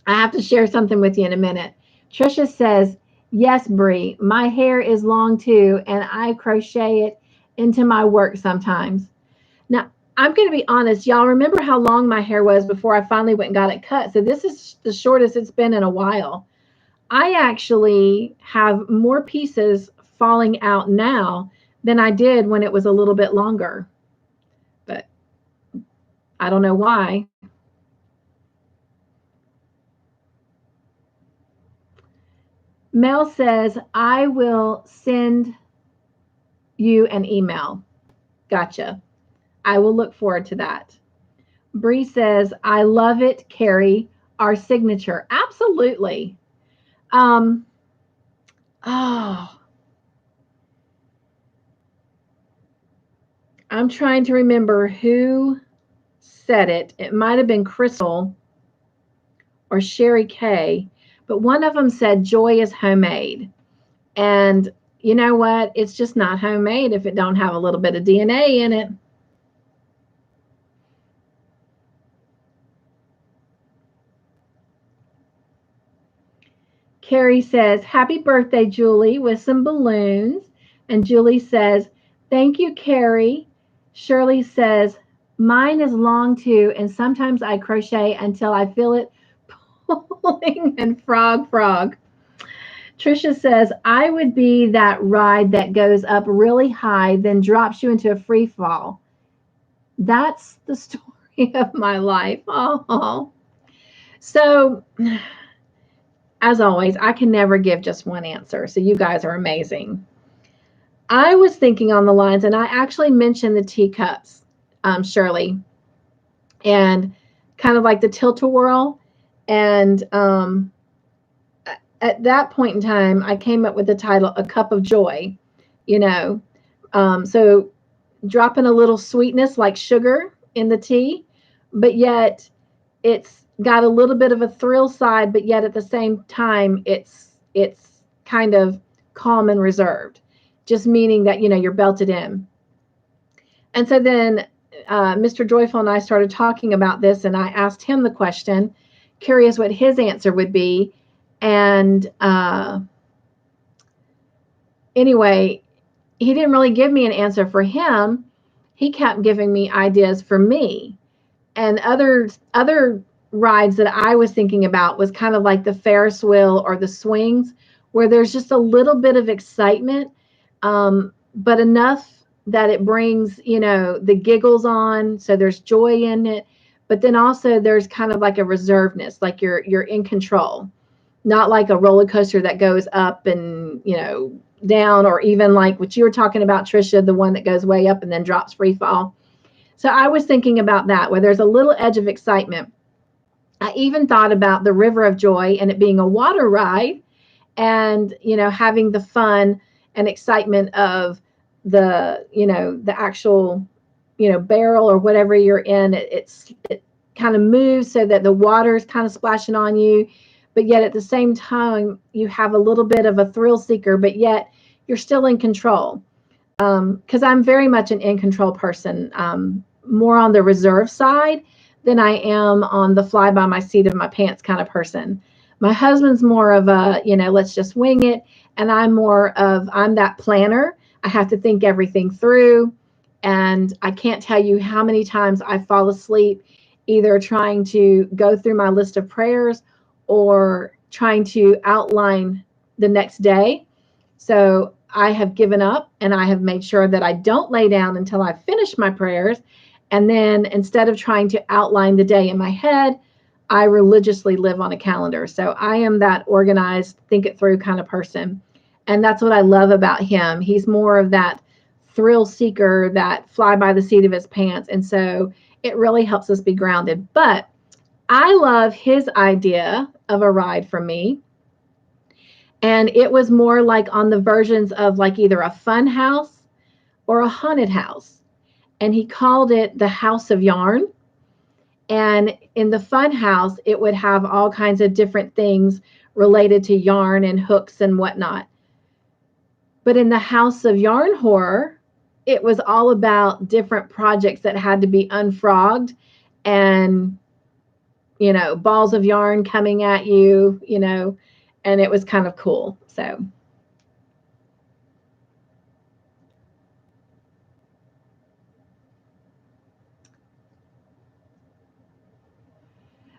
I have to share something with you in a minute. Trisha says, yes, Bree, my hair is long too, and I crochet it into my work sometimes. Now, I'm going to be honest. Y'all remember how long my hair was before I finally went and got it cut? So this is the shortest it's been in a while. I actually have more pieces falling out now than I did when it was a little bit longer. But I don't know why. Mel says, I will send you an email. Gotcha. I will look forward to that. Bree says, I love it, Carrie, our signature. Absolutely. Um, oh, I'm trying to remember who said it. It might have been Crystal or Sherry Kay, but one of them said joy is homemade. And you know what? It's just not homemade if it don't have a little bit of DNA in it. Carrie says, happy birthday, Julie, with some balloons. And Julie says, thank you, Carrie. Shirley says, mine is long too, and sometimes I crochet until I feel it pulling and frog. Trisha says, I would be that ride that goes up really high, then drops you into a free fall. That's the story of my life. Oh. So, as always, I can never give just one answer. So, you guys are amazing. I was thinking on the lines, and I actually mentioned the teacups, Shirley, and kind of like the tilt-a-whirl. And at that point in time, I came up with the title, A Cup of Joy, you know. So dropping a little sweetness like sugar in the tea, but yet it's got a little bit of a thrill side, but yet at the same time, it's kind of calm and reserved, just meaning that, you're belted in. And so then Mr. Joyful and I started talking about this, and I asked him the question, curious what his answer would be. And anyway, he didn't really give me an answer for him. He kept giving me ideas for me. And other rides that I was thinking about was kind of like the Ferris wheel or the swings, where there's just a little bit of excitement, but enough that it brings, the giggles on. So there's joy in it, but then also there's kind of like a reservedness, like you're in control, not like a roller coaster that goes up and, down, or even like what you were talking about, Trisha, the one that goes way up and then drops free fall. So I was thinking about that, where there's a little edge of excitement. I even thought about the River of Joy and it being a water ride, and, having the fun and excitement of the, the actual, barrel or whatever you're in. It kind of moves so that the water is kind of splashing on you, but yet at the same time, you have a little bit of a thrill seeker, but yet you're still in control. Because I'm very much an in control person, more on the reserve side than I am on the fly by my seat of my pants kind of person. My husband's more of a, let's just wing it. And I'm that planner. I have to think everything through. And I can't tell you how many times I fall asleep either trying to go through my list of prayers or trying to outline the next day. So I have given up, and I have made sure that I don't lay down until I've finished my prayers. And then instead of trying to outline the day in my head, I religiously live on a calendar. So I am that organized, think it through kind of person. And that's what I love about him. He's more of that thrill seeker, that fly by the seat of his pants. And so it really helps us be grounded. But I love his idea of a ride for me. And it was more like on the versions of like either a fun house or a haunted house. And he called it the House of Yarn. And in the fun house, it would have all kinds of different things related to yarn and hooks and whatnot. But in the House of Yarn Horror, it was all about different projects that had to be unfrogged and, balls of yarn coming at you, and it was kind of cool. So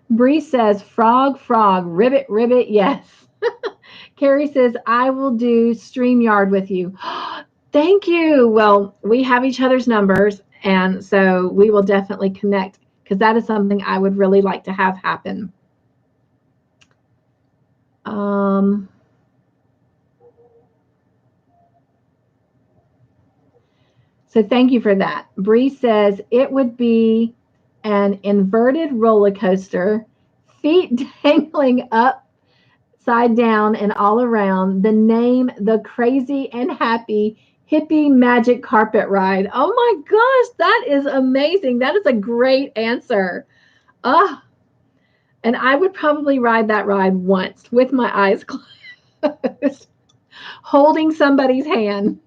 Bree says, frog, frog, ribbit, ribbit, yes. Carrie says, I will do StreamYard with you. Thank you. Well, we have each other's numbers, and so we will definitely connect because that is something I would really like to have happen. So thank you for that. Bree says it would be an inverted roller coaster, feet dangling upside down and all around. The name, the crazy and happy hippie magic carpet ride. Oh my gosh, that is amazing. That is a great answer. Ah, and I would probably ride that ride once with my eyes closed, holding somebody's hand.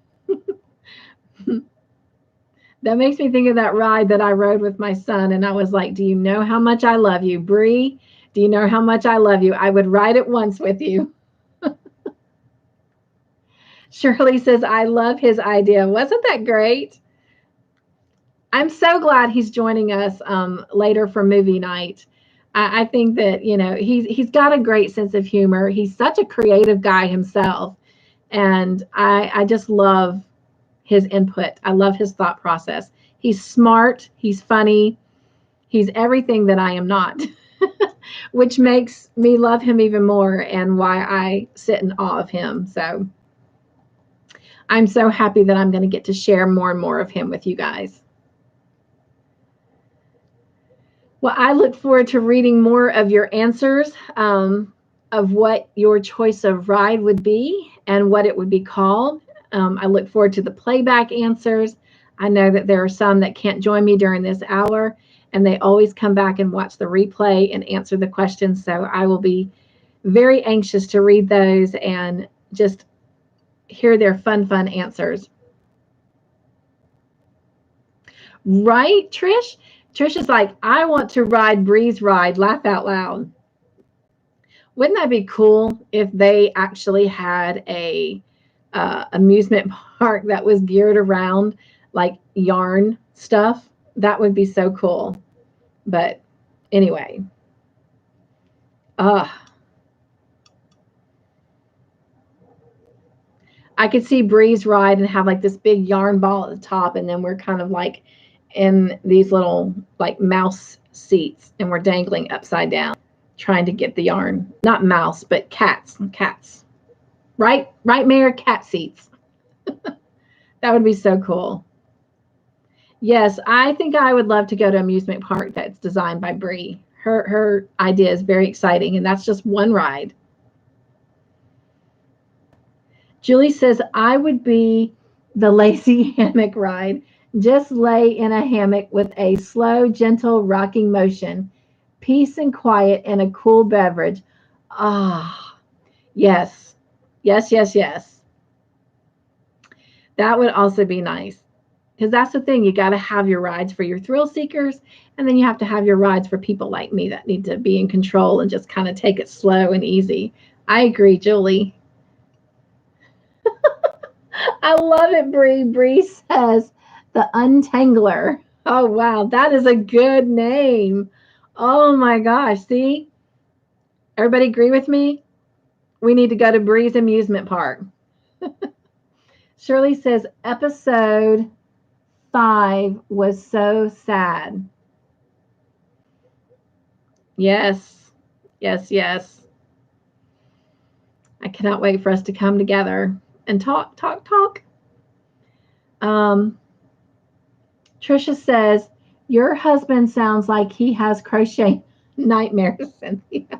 That makes me think of that ride that I rode with my son, and I was like, do you know how much I love you? Bree, do you know how much I love you? I would ride it once with you. Shirley says, I love his idea. Wasn't that great? I'm so glad he's joining us later for movie night. I think that, he's got a great sense of humor. He's such a creative guy himself. And I just love his input. I love his thought process. He's smart. He's funny. He's everything that I am not, which makes me love him even more and why I sit in awe of him. So I'm so happy that I'm going to get to share more and more of him with you guys. Well, I look forward to reading more of your answers of what your choice of ride would be and what it would be called. I look forward to the playback answers. I know that there are some that can't join me during this hour, and they always come back and watch the replay and answer the questions. So I will be very anxious to read those and just hear their fun answers. Right, Trish? Trish is like, I want to ride Bree's ride, laugh out loud. Wouldn't that be cool if they actually had a amusement park that was geared around like yarn stuff? That would be so cool. But anyway, I could see Bree's ride and have like this big yarn ball at the top, and then we're kind of like in these little like mouse seats, and we're dangling upside down trying to get the yarn. Not mouse, but cats. Right, Mayor? Cat seats. That would be so cool. Yes, I think I would love to go to an amusement park that's designed by Bree. Her idea is very exciting, and that's just one ride. Julie says, I would be the lazy hammock ride. Just lay in a hammock with a slow, gentle rocking motion, peace and quiet, and a cool beverage. Ah, yes. Yes. That would also be nice. Because that's the thing, you got to have your rides for your thrill seekers, and then you have to have your rides for people like me that need to be in control and just kind of take it slow and easy. I agree, Julie. I love it, Bree. Bree says the Untangler. Oh, wow. That is a good name. Oh, my gosh. See? Everybody agree with me? We need to go to Bree's amusement park. Shirley says episode 5 was so sad. Yes. I cannot wait for us to come together and talk. Trisha says, your husband sounds like he has crochet nightmares, Cynthia.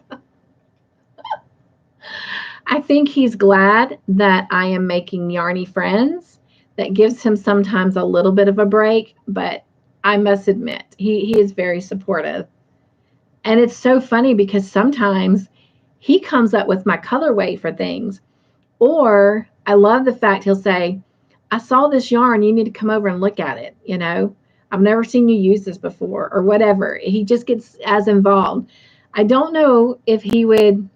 I think he's glad that I am making yarny friends. That gives him sometimes a little bit of a break, but I must admit, he is very supportive. And it's so funny because sometimes he comes up with my colorway for things. Or I love the fact he'll say, I saw this yarn. You need to come over and look at it. You know, I've never seen you use this before or whatever. He just gets as involved. I don't know if he would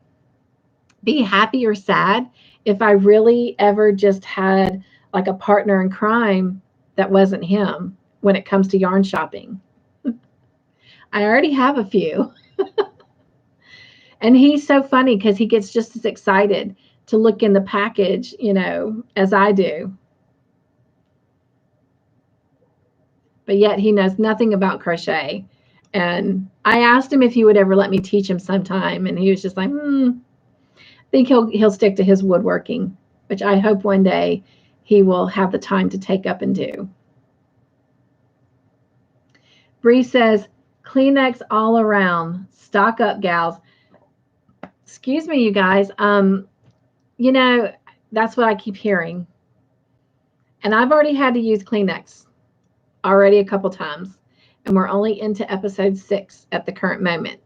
be happy or sad if I really ever just had like a partner in crime that wasn't him when it comes to yarn shopping. I already have a few. And he's so funny because he gets just as excited to look in the package, you know, as I do. But yet he knows nothing about crochet. And I asked him if he would ever let me teach him sometime, and he was just like, I think he'll stick to his woodworking, which I hope one day he will have the time to take up and do. Bree says, Kleenex all around. Stock up, gals. Excuse me, you guys. You know, that's what I keep hearing. And I've already had to use Kleenex already a couple times. And we're only into episode 6 at the current moment.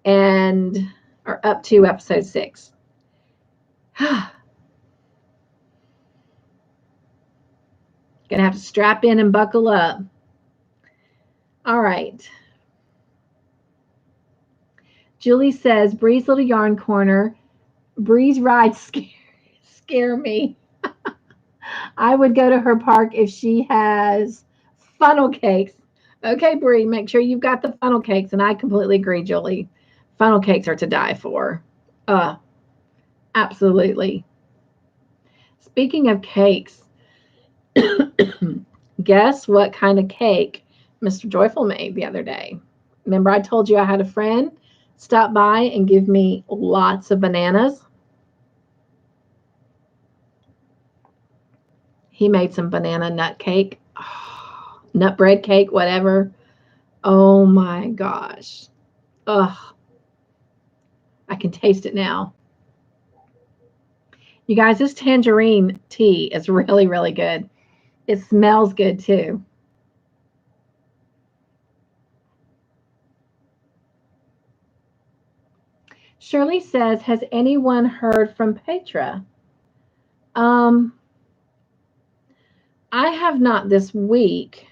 Or up to episode 6. Gonna have to strap in and buckle up. All right. Julie says, Bree's little yarn corner. Bree's rides scare me. I would go to her park if she has funnel cakes. Okay, Bree, make sure you've got the funnel cakes. And I completely agree, Julie. Funnel cakes are to die for. Absolutely. Speaking of cakes, guess what kind of cake Mr. Joyful made the other day? Remember I told you I had a friend stop by and give me lots of bananas? He made some banana nut cake, nut bread cake, whatever. Oh my gosh. Ugh. I can taste it now. You guys, this tangerine tea is really, really good. It smells good too. Shirley says, has anyone heard from Petra? I have not this week.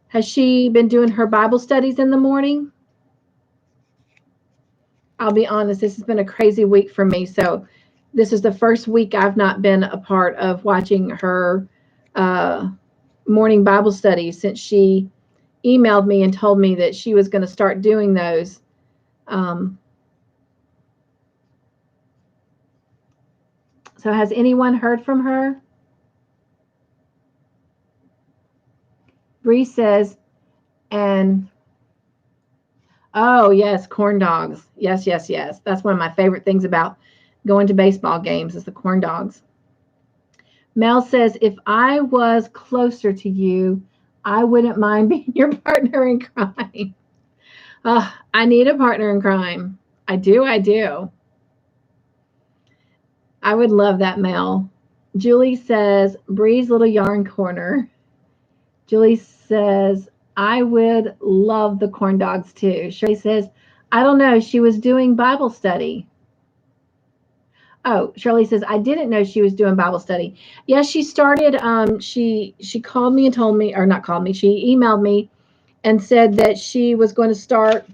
Has she been doing her Bible studies in the morning? I'll be honest, this has been a crazy week for me. So this is the first week I've not been a part of watching her morning Bible studies since she emailed me and told me that she was going to start doing those. So has anyone heard from her? Bree says, and oh yes, corn dogs. Yes, yes, yes. That's one of my favorite things about going to baseball games is the corn dogs. Mel says, if I was closer to you, I wouldn't mind being your partner in crime. I need a partner in crime. I do. I would love that, Mel. Julie says, Bree's little yarn corner. Julie says, I would love the corn dogs too. Shirley says, I don't know. She was doing Bible study. Oh, Shirley says, I didn't know she was doing Bible study. Yes, she started. She called me and told me, or not called me. She emailed me and said that she was going to start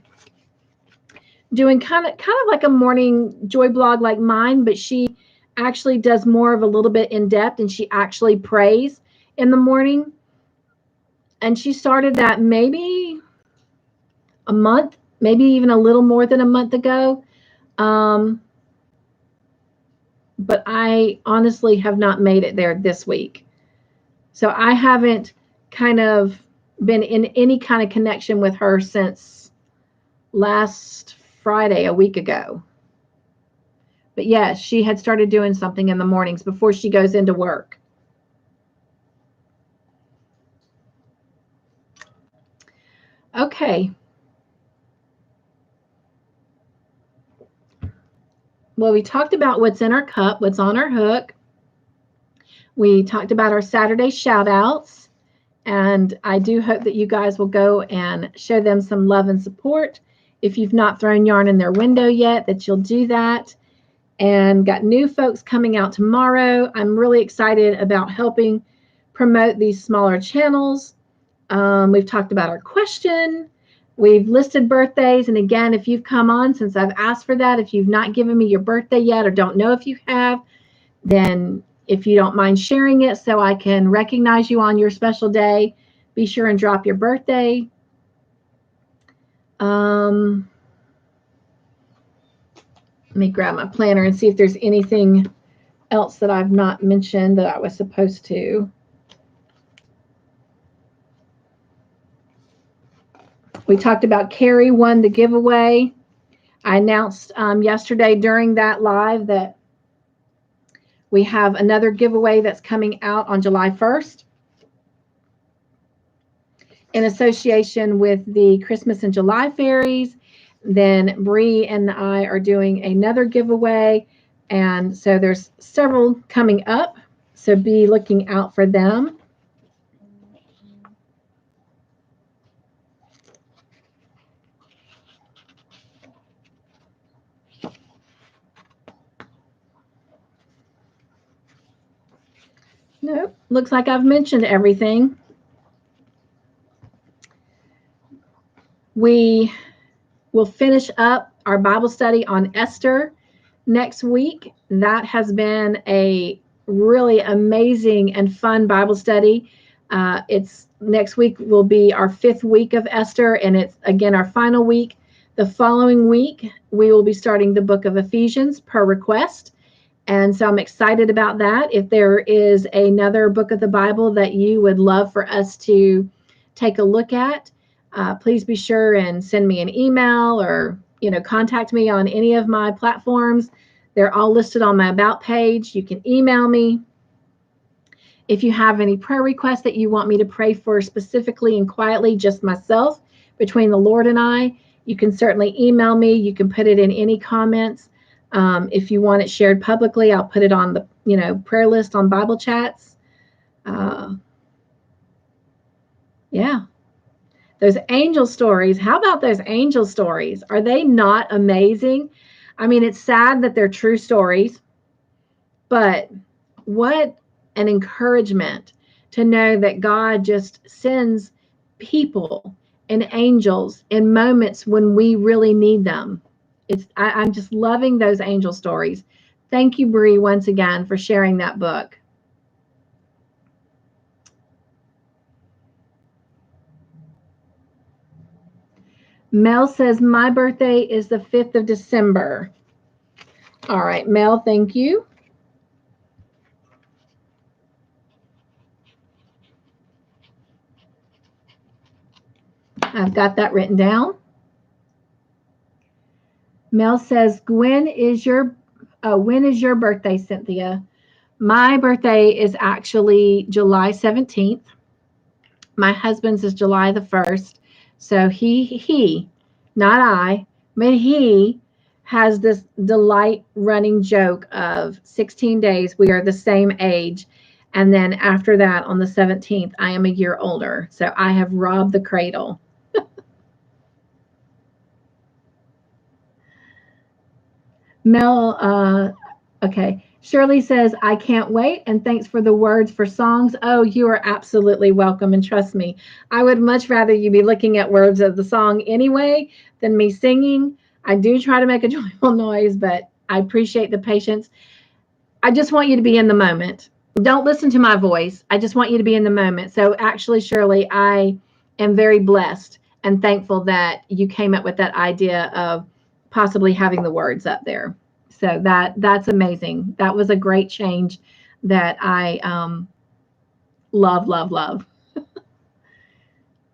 doing kind of like a morning joy blog like mine, but she actually does more of a little bit in depth, and she actually prays in the morning. And she started that maybe a month, maybe even a little more than a month ago. But I honestly have not made it there this week. So I haven't kind of been in any kind of connection with her since last Friday, a week ago. But yes, she had started doing something in the mornings before she goes into work. Okay. Well, we talked about what's in our cup, what's on our hook. We talked about our Saturday shout outs. And I do hope that you guys will go and show them some love and support. If you've not thrown yarn in their window yet, that you'll do that. and got new folks coming out tomorrow. I'm really excited about helping promote these smaller channels. We've talked about our question. We've listed birthdays. And again, if you've come on since I've asked for that, if you've not given me your birthday yet or don't know if you have, then if you don't mind sharing it so I can recognize you on your special day, be sure and drop your birthday. Let me grab my planner and see if there's anything else that I've not mentioned that I was supposed to. We talked about Carrie won the giveaway. I announced yesterday during that live that we have another giveaway that's coming out on July 1st in association with the Christmas and July fairies. Then Bree and I are doing another giveaway. And so there's several coming up. So be looking out for them. Nope, looks like I've mentioned everything. We will finish up our Bible study on Esther next week. That has been a really amazing and fun Bible study. It's next week will be our 5th week of Esther, and it's again our final week. The following week, we will be starting the book of Ephesians per request. And so I'm excited about that. If there is another book of the Bible that you would love for us to take a look at, please be sure and send me an email or contact me on any of my platforms. They're all listed on my About page. You can email me. If you have any prayer requests that you want me to pray for specifically and quietly, just myself, between the Lord and I, you can certainly email me. You can put it in any comments. If you want it shared publicly, I'll put it on the prayer list on Bible chats. Yeah. Those angel stories. How about those angel stories? Are they not amazing? I mean, it's sad that they're true stories, but what an encouragement to know that God just sends people and angels in moments when we really need them. I'm just loving those angel stories. Thank you, Bree, once again for sharing that book. Mel says, my birthday is the 5th of December. All right, Mel, thank you. I've got that written down. Mel says, when is your birthday, Cynthia? My birthday is actually July 17th. My husband's is July the 1st. So he, not I, but he has this delight running joke of 16 days. We are the same age. And then after that, on the 17th, I am a year older. So I have robbed the cradle. Mel, okay. Shirley says, I can't wait, and thanks for the words for songs. Oh, you are absolutely welcome, and trust me, I would much rather you be looking at words of the song anyway than me singing. I do try to make a joyful noise, but I appreciate the patience. I just want you to be in the moment. Don't listen to my voice. I just want you to be in the moment. So actually, Shirley, I am very blessed and thankful that you came up with that idea of possibly having the words up there. So that's amazing. That was a great change that I love.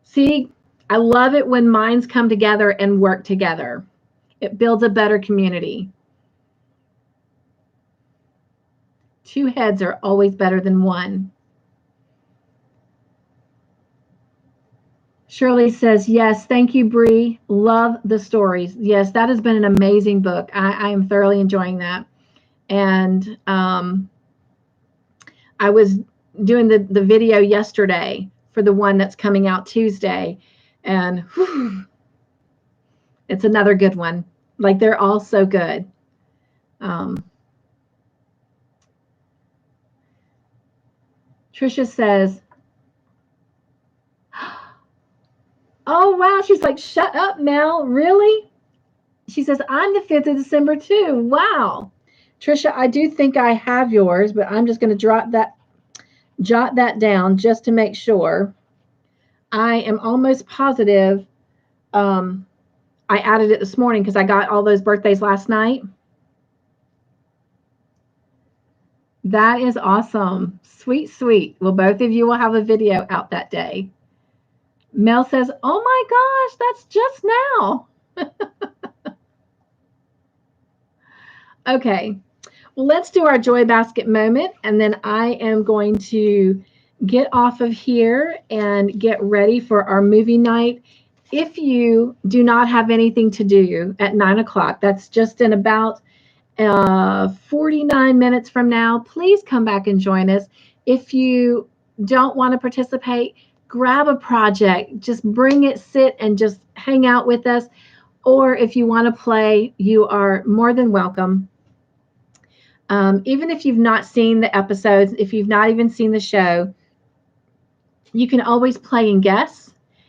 See, I love it when minds come together and work together. It builds a better community. Two heads are always better than one. Shirley says, yes, thank you, Bree. Love the stories. Yes, that has been an amazing book. I am thoroughly enjoying that. And I was doing the video yesterday for the one that's coming out Tuesday. And whew, it's another good one. Like, they're all so good. Trisha says, oh, wow. She's like, shut up, Mel. Really? She says, I'm the 5th of December too. Wow. Trisha, I do think I have yours, but I'm just going to jot that down just to make sure. I am almost positive I added it this morning because I got all those birthdays last night. That is awesome. Sweet, sweet. Well, both of you will have a video out that day. Mel says, oh my gosh, that's just now. Okay. Well, let's do our joy basket moment, and then I am going to get off of here and get ready for our movie night. If you do not have anything to do at 9 o'clock, that's just in about 49 minutes from now, please come back and join us. If you don't want to participate, grab a project, just bring it, sit and just hang out with us. Or if you want to play, you are more than welcome. Even if you've not seen the episodes, if you've not even seen the show, you can always play and guess.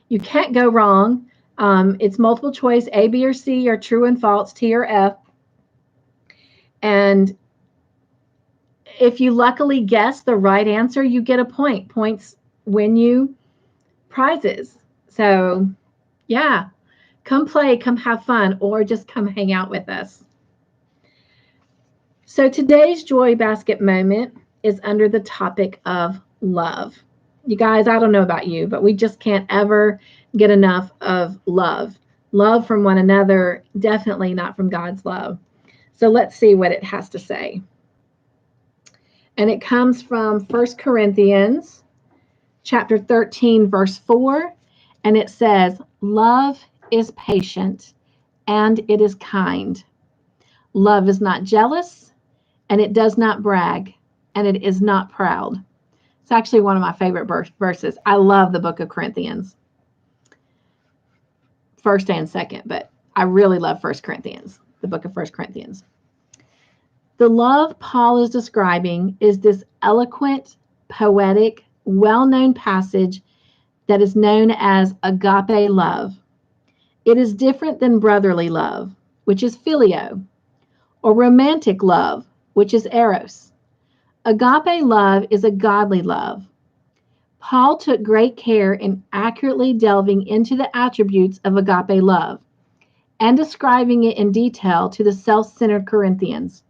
You can't go wrong. It's multiple choice, A, B, or C, or true and false, T or F. And if you luckily guess the right answer, you get a point. Points win you prizes. So, yeah, come play, come have fun, or just come hang out with us. So today's Joy Basket moment is under the topic of love. You guys, I don't know about you, but we just can't ever get enough of love. Love from one another, definitely not from God's love. So let's see what it has to say. And it comes from 1 Corinthians chapter 13, verse 4. And it says, love is patient and it is kind. Love is not jealous and it does not brag and it is not proud. It's actually one of my favorite verses. I love the book of Corinthians. First and second, but I really love 1 Corinthians, the book of 1 Corinthians. The love Paul is describing is this eloquent, poetic, well-known passage that is known as agape love. It is different than brotherly love, which is phileo, or romantic love, which is eros. Agape love is a godly love. Paul took great care in accurately delving into the attributes of agape love and describing it in detail to the self-centered Corinthians.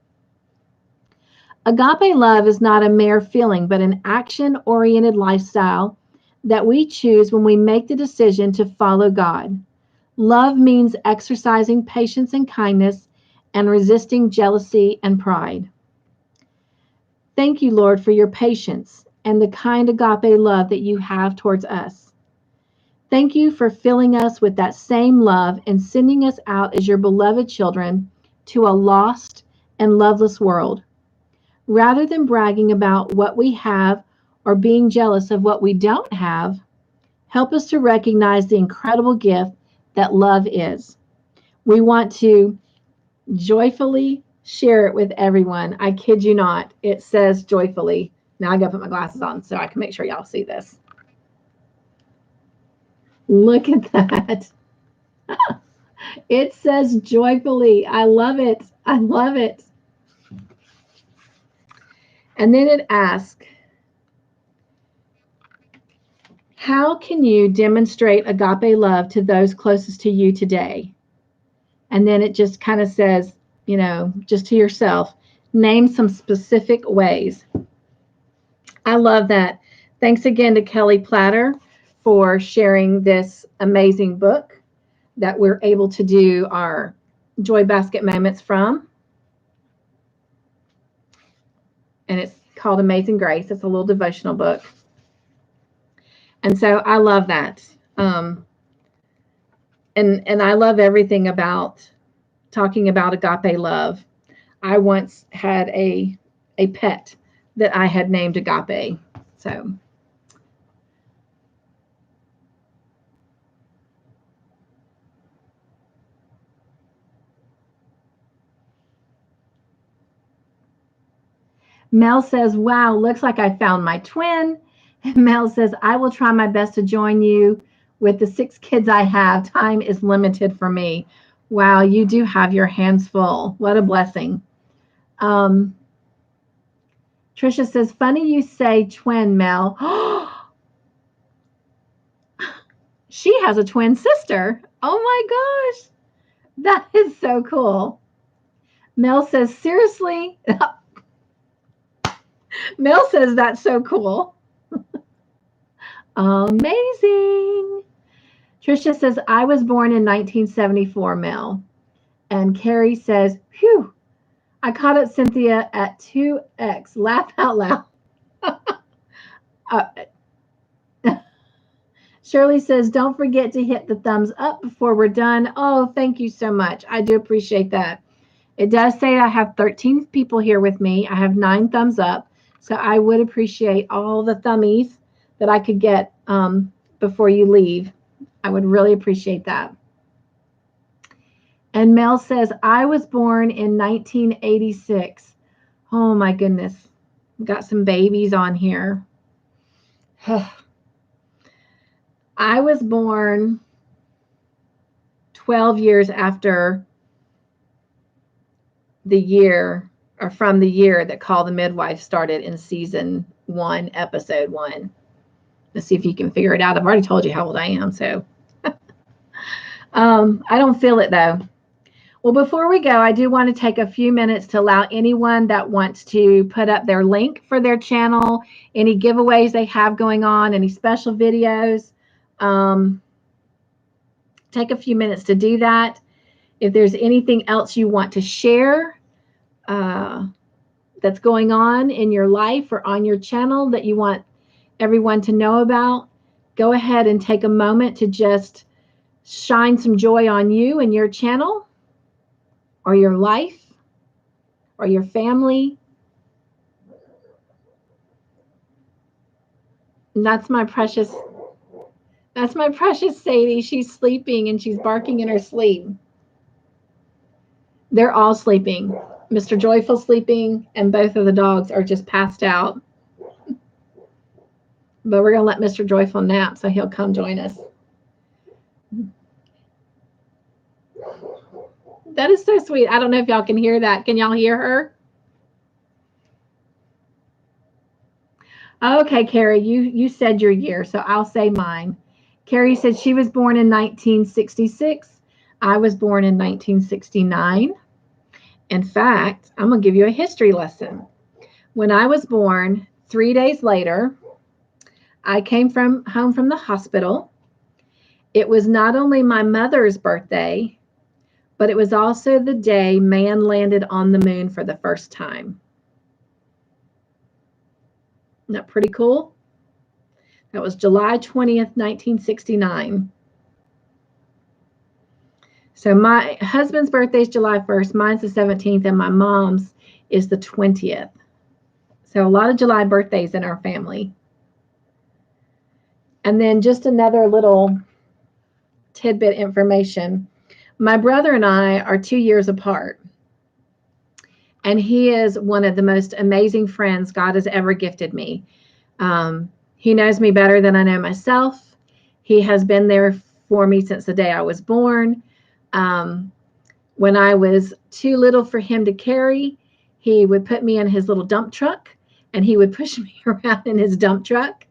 Agape love is not a mere feeling, but an action-oriented lifestyle that we choose when we make the decision to follow God. Love means exercising patience and kindness and resisting jealousy and pride. Thank you, Lord, for your patience and the kind agape love that you have towards us. Thank you for filling us with that same love and sending us out as your beloved children to a lost and loveless world. Rather than bragging about what we have or being jealous of what we don't have, help us to recognize the incredible gift that love is. We want to joyfully share it with everyone. I kid you not. It says joyfully. Now I got to put my glasses on so I can make sure y'all see this. Look at that. It says joyfully. I love it. I love it. And then it asks, how can you demonstrate agape love to those closest to you today? And then it just kind of says, you know, just to yourself, name some specific ways. I love that. Thanks again to Kelly Platter for sharing this amazing book that we're able to do our Joy Basket moments from. And it's called Amazing Grace. It's a little devotional book. And so I love that. And I love everything about talking about agape love. I once had a pet that I had named Agape. So Mel says, wow, looks like I found my twin. Mel says, I will try my best to join you. With the 6 kids I have, time is limited for me. Wow, you do have your hands full. What a blessing. Trisha says, funny you say twin, Mel. She has a twin sister. Oh my gosh. That is so cool. Mel says, seriously? Mel says, that's so cool. Amazing. Trisha says, I was born in 1974, Mel. And Carrie says, phew, I caught up Cynthia at 2x. Laugh out loud. uh, Shirley says, don't forget to hit the thumbs up before we're done. Oh, thank you so much. I do appreciate that. It does say I have 13 people here with me. I have 9 thumbs up. So I would appreciate all the thummies that I could get before you leave. I would really appreciate that. And Mel says, I was born in 1986. Oh my goodness. We've got some babies on here. I was born 12 years after the year, or from the year that Call the Midwife started in season 1, episode 1. Let's see if you can figure it out. I've already told you how old I am, so. I don't feel it though. Well, before we go, I do want to take a few minutes to allow anyone that wants to put up their link for their channel, any giveaways they have going on, any special videos. Take a few minutes to do that. If there's anything else you want to share that's going on in your life or on your channel that you want everyone to know about, go ahead and take a moment to just shine some joy on you and your channel or your life or your family. And that's my precious Sadie. She's sleeping and she's barking in her sleep. They're all sleeping. Mr. Joyful's sleeping and both of the dogs are just passed out. But we're going to let Mr. Joyful nap so he'll come join us. That is so sweet. I don't know if y'all can hear that. Can y'all hear her? Okay, Carrie, you said your year, so I'll say mine. Carrie said she was born in 1966. I was born in 1969. In fact, I'm going to give you a history lesson. When I was born, 3 days later, I came home from the hospital. It was not only my mother's birthday, but it was also the day man landed on the moon for the first time. Isn't that pretty cool? That was July 20th, 1969. So my husband's birthday is July 1st, mine's the 17th, and my mom's is the 20th. So a lot of July birthdays in our family. And then just another little tidbit information. My brother and I are 2 years apart. And he is one of the most amazing friends God has ever gifted me. He knows me better than I know myself. He has been there for me since the day I was born. When I was too little for him to carry, he would put me in his little dump truck and he would push me around in his dump truck.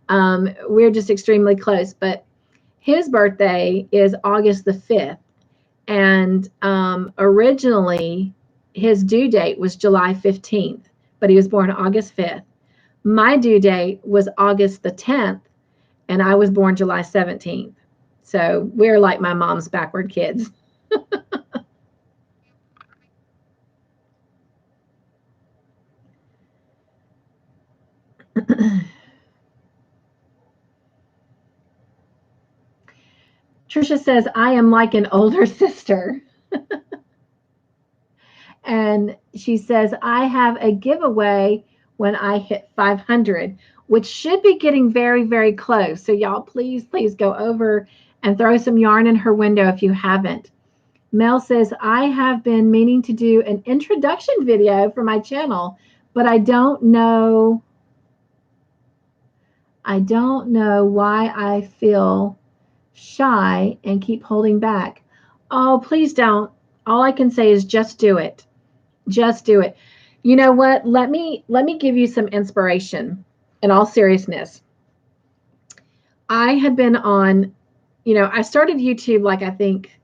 We're just extremely close, but his birthday is August the 5th. And originally his due date was July 15th, but he was born August 5th. My due date was August the 10th, and I was born July 17th. So we're like my mom's backward kids. Trisha says, I am like an older sister. And she says, I have a giveaway when I hit 500, which should be getting very, very close. So y'all, please go over and throw some yarn in her window if you haven't. Mel says, I have been meaning to do an introduction video for my channel, but I don't know I don't know why I feel shy and keep holding back. Oh, please don't. All I can say is just do it. Just do it. You know what? Let me give you some inspiration in all seriousness. I had been on, I started YouTube like I think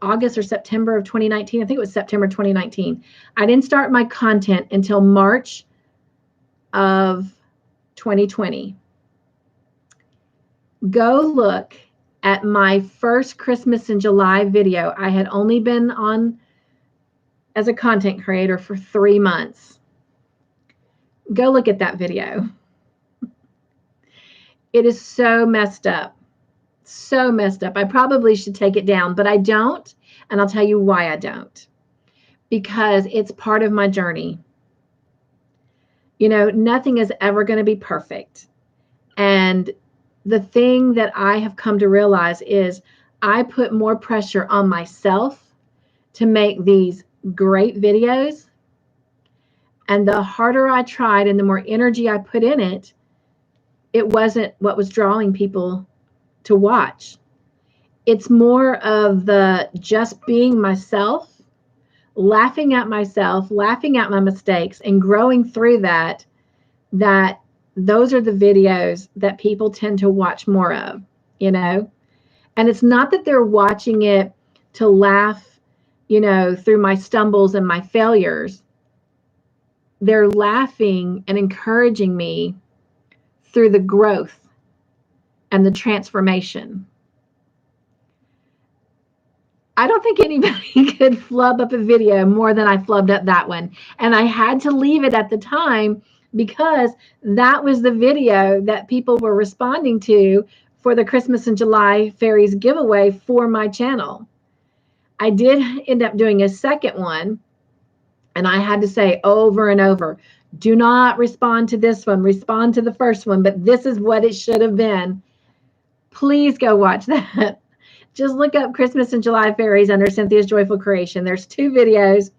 August or September of 2019. I think it was September 2019. I didn't start my content until March of 2020. Go look at my first Christmas in July video. I had only been on as a content creator for 3 months. Go look at that video. It is so messed up. So messed up. I probably should take it down, but I don't. And I'll tell you why I don't. Because it's part of my journey. Nothing is ever going to be perfect. And the thing that I have come to realize is I put more pressure on myself to make these great videos. And the harder I tried and the more energy I put in it, it wasn't what was drawing people to watch. It's more of the just being myself, laughing at myself, laughing at my mistakes, and growing through that those are the videos that people tend to watch more of, And it's not that they're watching it to laugh, through my stumbles and my failures. They're laughing and encouraging me through the growth and the transformation. I don't think anybody could flub up a video more than I flubbed up that one. And I had to leave it at the time because that was the video that people were responding to for the Christmas in July Fairies giveaway for my channel. I did end up doing a second one, and I had to say over and over, do not respond to this one, respond to the first one, but this is what it should have been. Please go watch that. Just look up Christmas in July Fairies under Cynthia's Joyful Creation. There's 2 videos.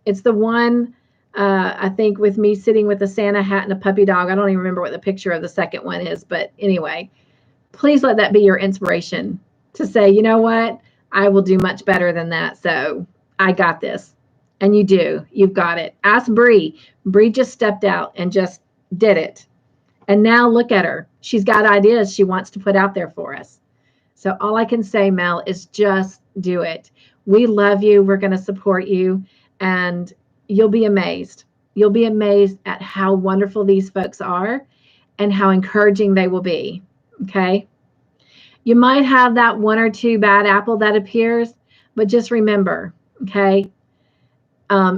It's the one, I think, with me sitting with a Santa hat and a puppy dog. I don't even remember what the picture of the second one is. But anyway, please let that be your inspiration to say, you know what? I will do much better than that. So I got this. And you do. You've got it. Ask Bree. Bree just stepped out and just did it. And now look at her. She's got ideas she wants to put out there for us. So all I can say, Mel, is just do it. We love you. We're going to support you. And you'll be amazed. You'll be amazed at how wonderful these folks are and how encouraging they will be. Okay? You might have that 1 or 2 bad apple that appears, but just remember, okay?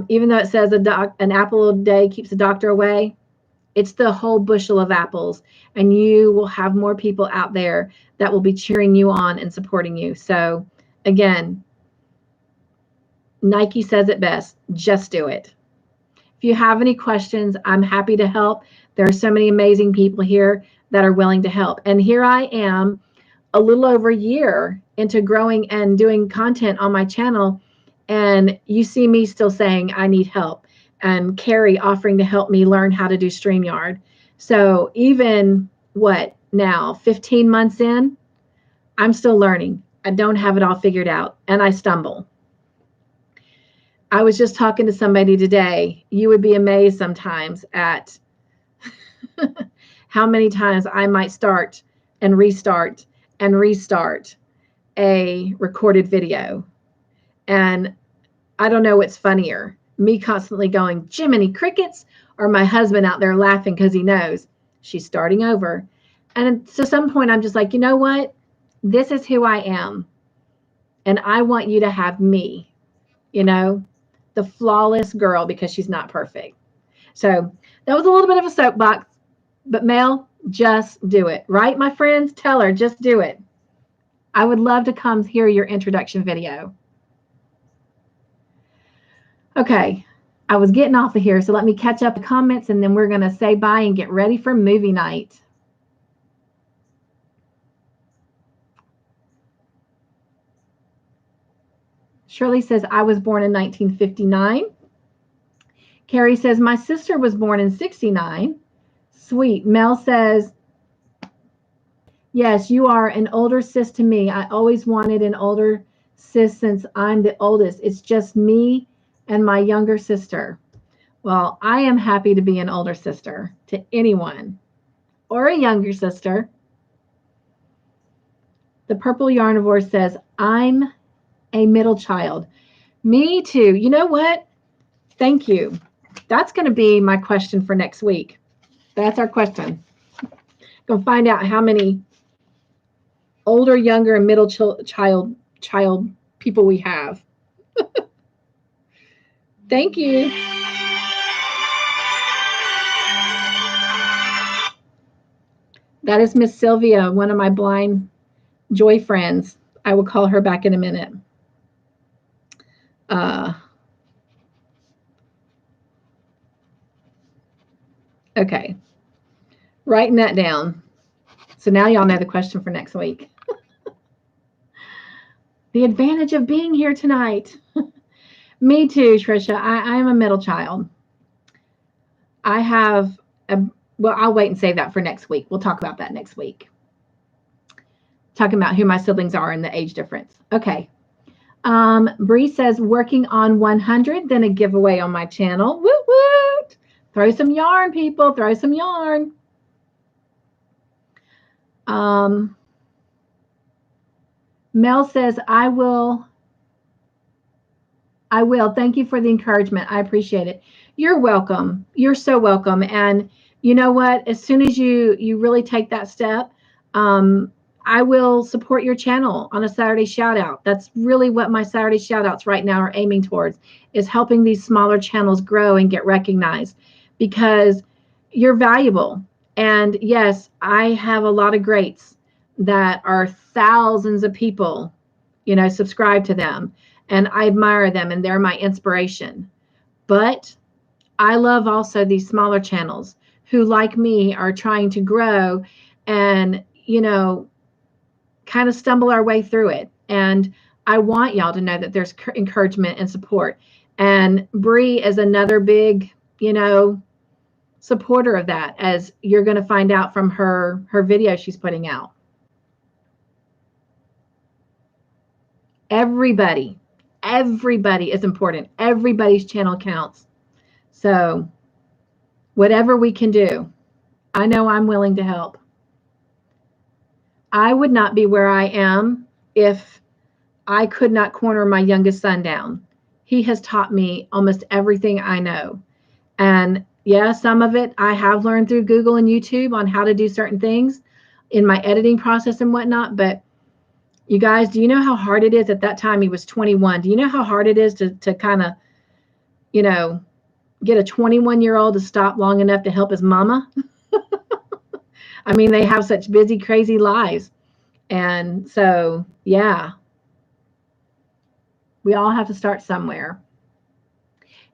Even though it says an apple a day keeps the doctor away, it's the whole bushel of apples, and you will have more people out there that will be cheering you on and supporting you. So again, Nike says it best, just do it. If you have any questions, I'm happy to help. There are so many amazing people here that are willing to help. And here I am, a little over a year into growing and doing content on my channel, and you see me still saying I need help, and Carrie offering to help me learn how to do StreamYard. So even now, 15 months in, I'm still learning. I don't have it all figured out, and I stumble. I was just talking to somebody today. You would be amazed sometimes at how many times I might start and restart a recorded video. And I don't know what's funnier, me constantly going, Jiminy Crickets, or my husband out there laughing because he knows she's starting over. And to some point, I'm just like, you know what? This is who I am. And I want you to have me, the flawless girl, because she's not perfect. So that was a little bit of a soapbox, but Mel, just do it. Right, my friends? Tell her, just do it. I would love to come hear your introduction video. Okay, I was getting off of here, so let me catch up the comments, and then we're going to say bye and get ready for movie night. Shirley says, I was born in 1959. Carrie says, my sister was born in 69. Sweet. Mel says, yes, you are an older sis to me. I always wanted an older sis since I'm the oldest. It's just me and my younger sister. Well, I am happy to be an older sister to anyone or a younger sister. The Purple Yarnivore says, I'm a middle child. Me too. You know what? Thank you. That's going to be my question for next week. That's our question. Gonna find out how many older, younger, and middle child people we have. Thank you. That is Miss Sylvia, one of my blind joy friends. I will call her back in a minute. Okay, writing that down. So now y'all know the question for next week. The advantage of being here tonight. Me too, Trisha. I'm a middle child. I have well, I'll wait and save that for next week. We'll talk about that next week. Talking about who my siblings are and the age difference. Okay. Bree says, working on 100, then a giveaway on my channel. Woot woot! Throw some yarn, people. Throw some yarn. Mel says, I will. Thank you for the encouragement. I appreciate it. You're welcome. You're so welcome. And you know what? As soon as you really take that step, I will support your channel on a Saturday shout out. That's really what my Saturday shout outs right now are aiming towards, is helping these smaller channels grow and get recognized, because you're valuable. And yes, I have a lot of greats that are thousands of people, subscribe to them, and I admire them and they're my inspiration. But I love also these smaller channels who, like me, are trying to grow and, kind of stumble our way through it. And I want y'all to know that there's encouragement and support. And Bree is another big, supporter of that, as you're going to find out from her video she's putting out. Everybody is important. Everybody's channel counts. So whatever we can do, I know I'm willing to help. I would not be where I am if I could not corner my youngest son down. He has taught me almost everything I know. And yeah, some of it I have learned through Google and YouTube on how to do certain things in my editing process and whatnot. But you guys, do you know how hard it is? At that time, he was 21. Do you know how hard it is to kind of, get a 21-year-old to stop long enough to help his mama? I mean, they have such busy, crazy lives. And so, yeah, we all have to start somewhere.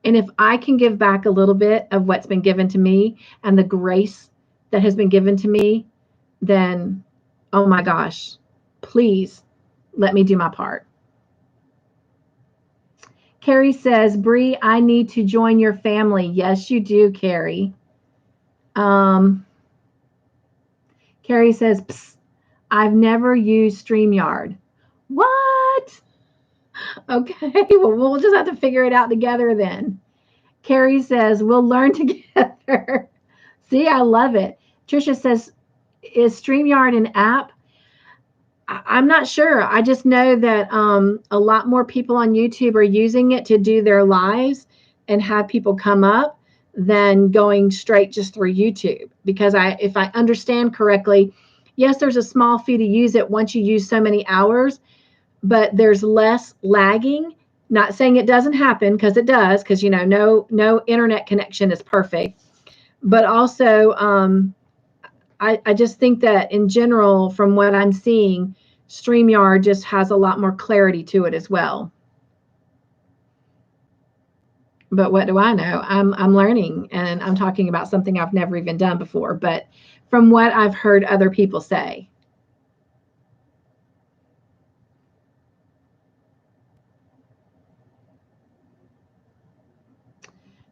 And if I can give back a little bit of what's been given to me and the grace that has been given to me, then, oh my gosh, please let me do my part. Carrie says, Bree, I need to join your family. Yes, you do, Carrie. Carrie says, psst, I've never used StreamYard. What? Okay, well, we'll just have to figure it out together then. Carrie says, we'll learn together. See, I love it. Trisha says, is StreamYard an app? I'm not sure. I just know that a lot more people on YouTube are using it to do their lives and have people come up than going straight just through YouTube. Because if I understand correctly, yes, there's a small fee to use it once you use so many hours, but there's less lagging. Not saying it doesn't happen, because it does, because no internet connection is perfect. But also, I just think that in general, from what I'm seeing, StreamYard just has a lot more clarity to it as well. But what do I know? I'm learning, and I'm talking about something I've never even done before, but from what I've heard other people say.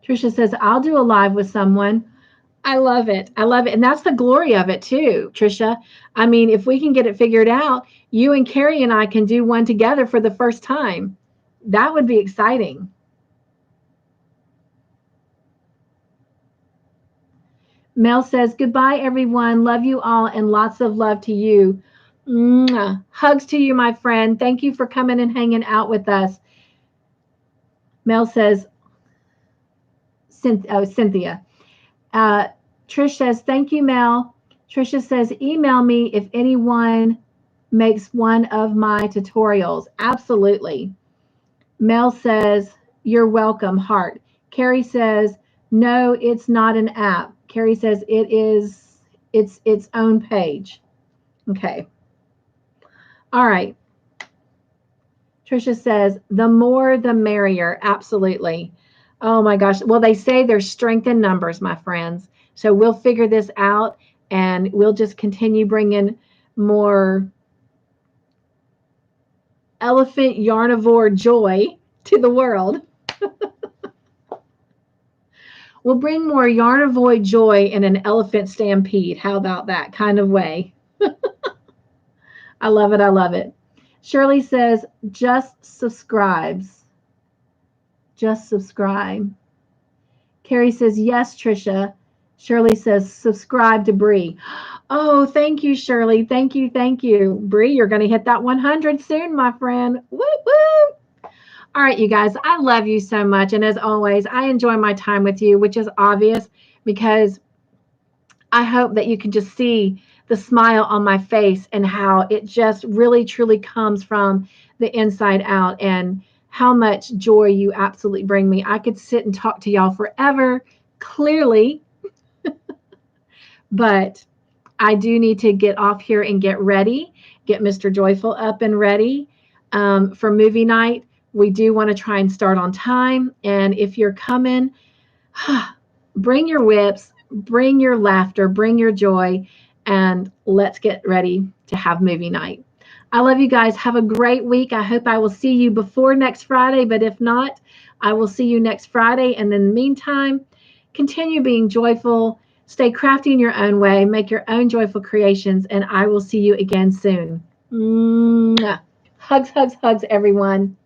Trisha says, I'll do a live with someone. I love it. I love it. And that's the glory of it too, Trisha. I mean, if we can get it figured out, you and Carrie and I can do one together for the first time. That would be exciting. Mel says, goodbye, everyone. Love you all and lots of love to you. Mwah. Hugs to you, my friend. Thank you for coming and hanging out with us. Mel says, Cynthia. Uh, Trish says, thank you, Mel. Trisha says, email me if anyone makes one of my tutorials. Absolutely. Mel says, you're welcome, heart. Carrie says, no, it's not an app. Carrie says, it's its own page. Okay. All right. Trisha says, the more the merrier. Absolutely. Oh my gosh. Well, they say there's strength in numbers, my friends. So we'll figure this out and we'll just continue bringing more elephant yarnivore joy to the world. We'll bring more yarnivore joy in an elephant stampede. How about that kind of way? I love it. I love it. Shirley says, just subscribes. Just subscribe. Carrie says, yes, Trisha. Shirley says, subscribe to Bree. Oh, thank you, Shirley. Thank you. Thank you. Bree, you're going to hit that 100 soon, my friend. Woo, woo. All right, you guys, I love you so much. And as always, I enjoy my time with you, which is obvious because I hope that you can just see the smile on my face and how it just really, truly comes from the inside out and how much joy you absolutely bring me. I could sit and talk to y'all forever, clearly, but I do need to get off here and get ready, get Mr. Joyful up and ready for movie night. We do want to try and start on time. And if you're coming, bring your whips, bring your laughter, bring your joy, and let's get ready to have movie night. I love you guys. Have a great week. I hope I will see you before next Friday, but if not, I will see you next Friday. And in the meantime, continue being joyful. Stay crafty in your own way. Make your own joyful creations, and I will see you again soon. Mwah. Hugs, hugs, hugs, everyone.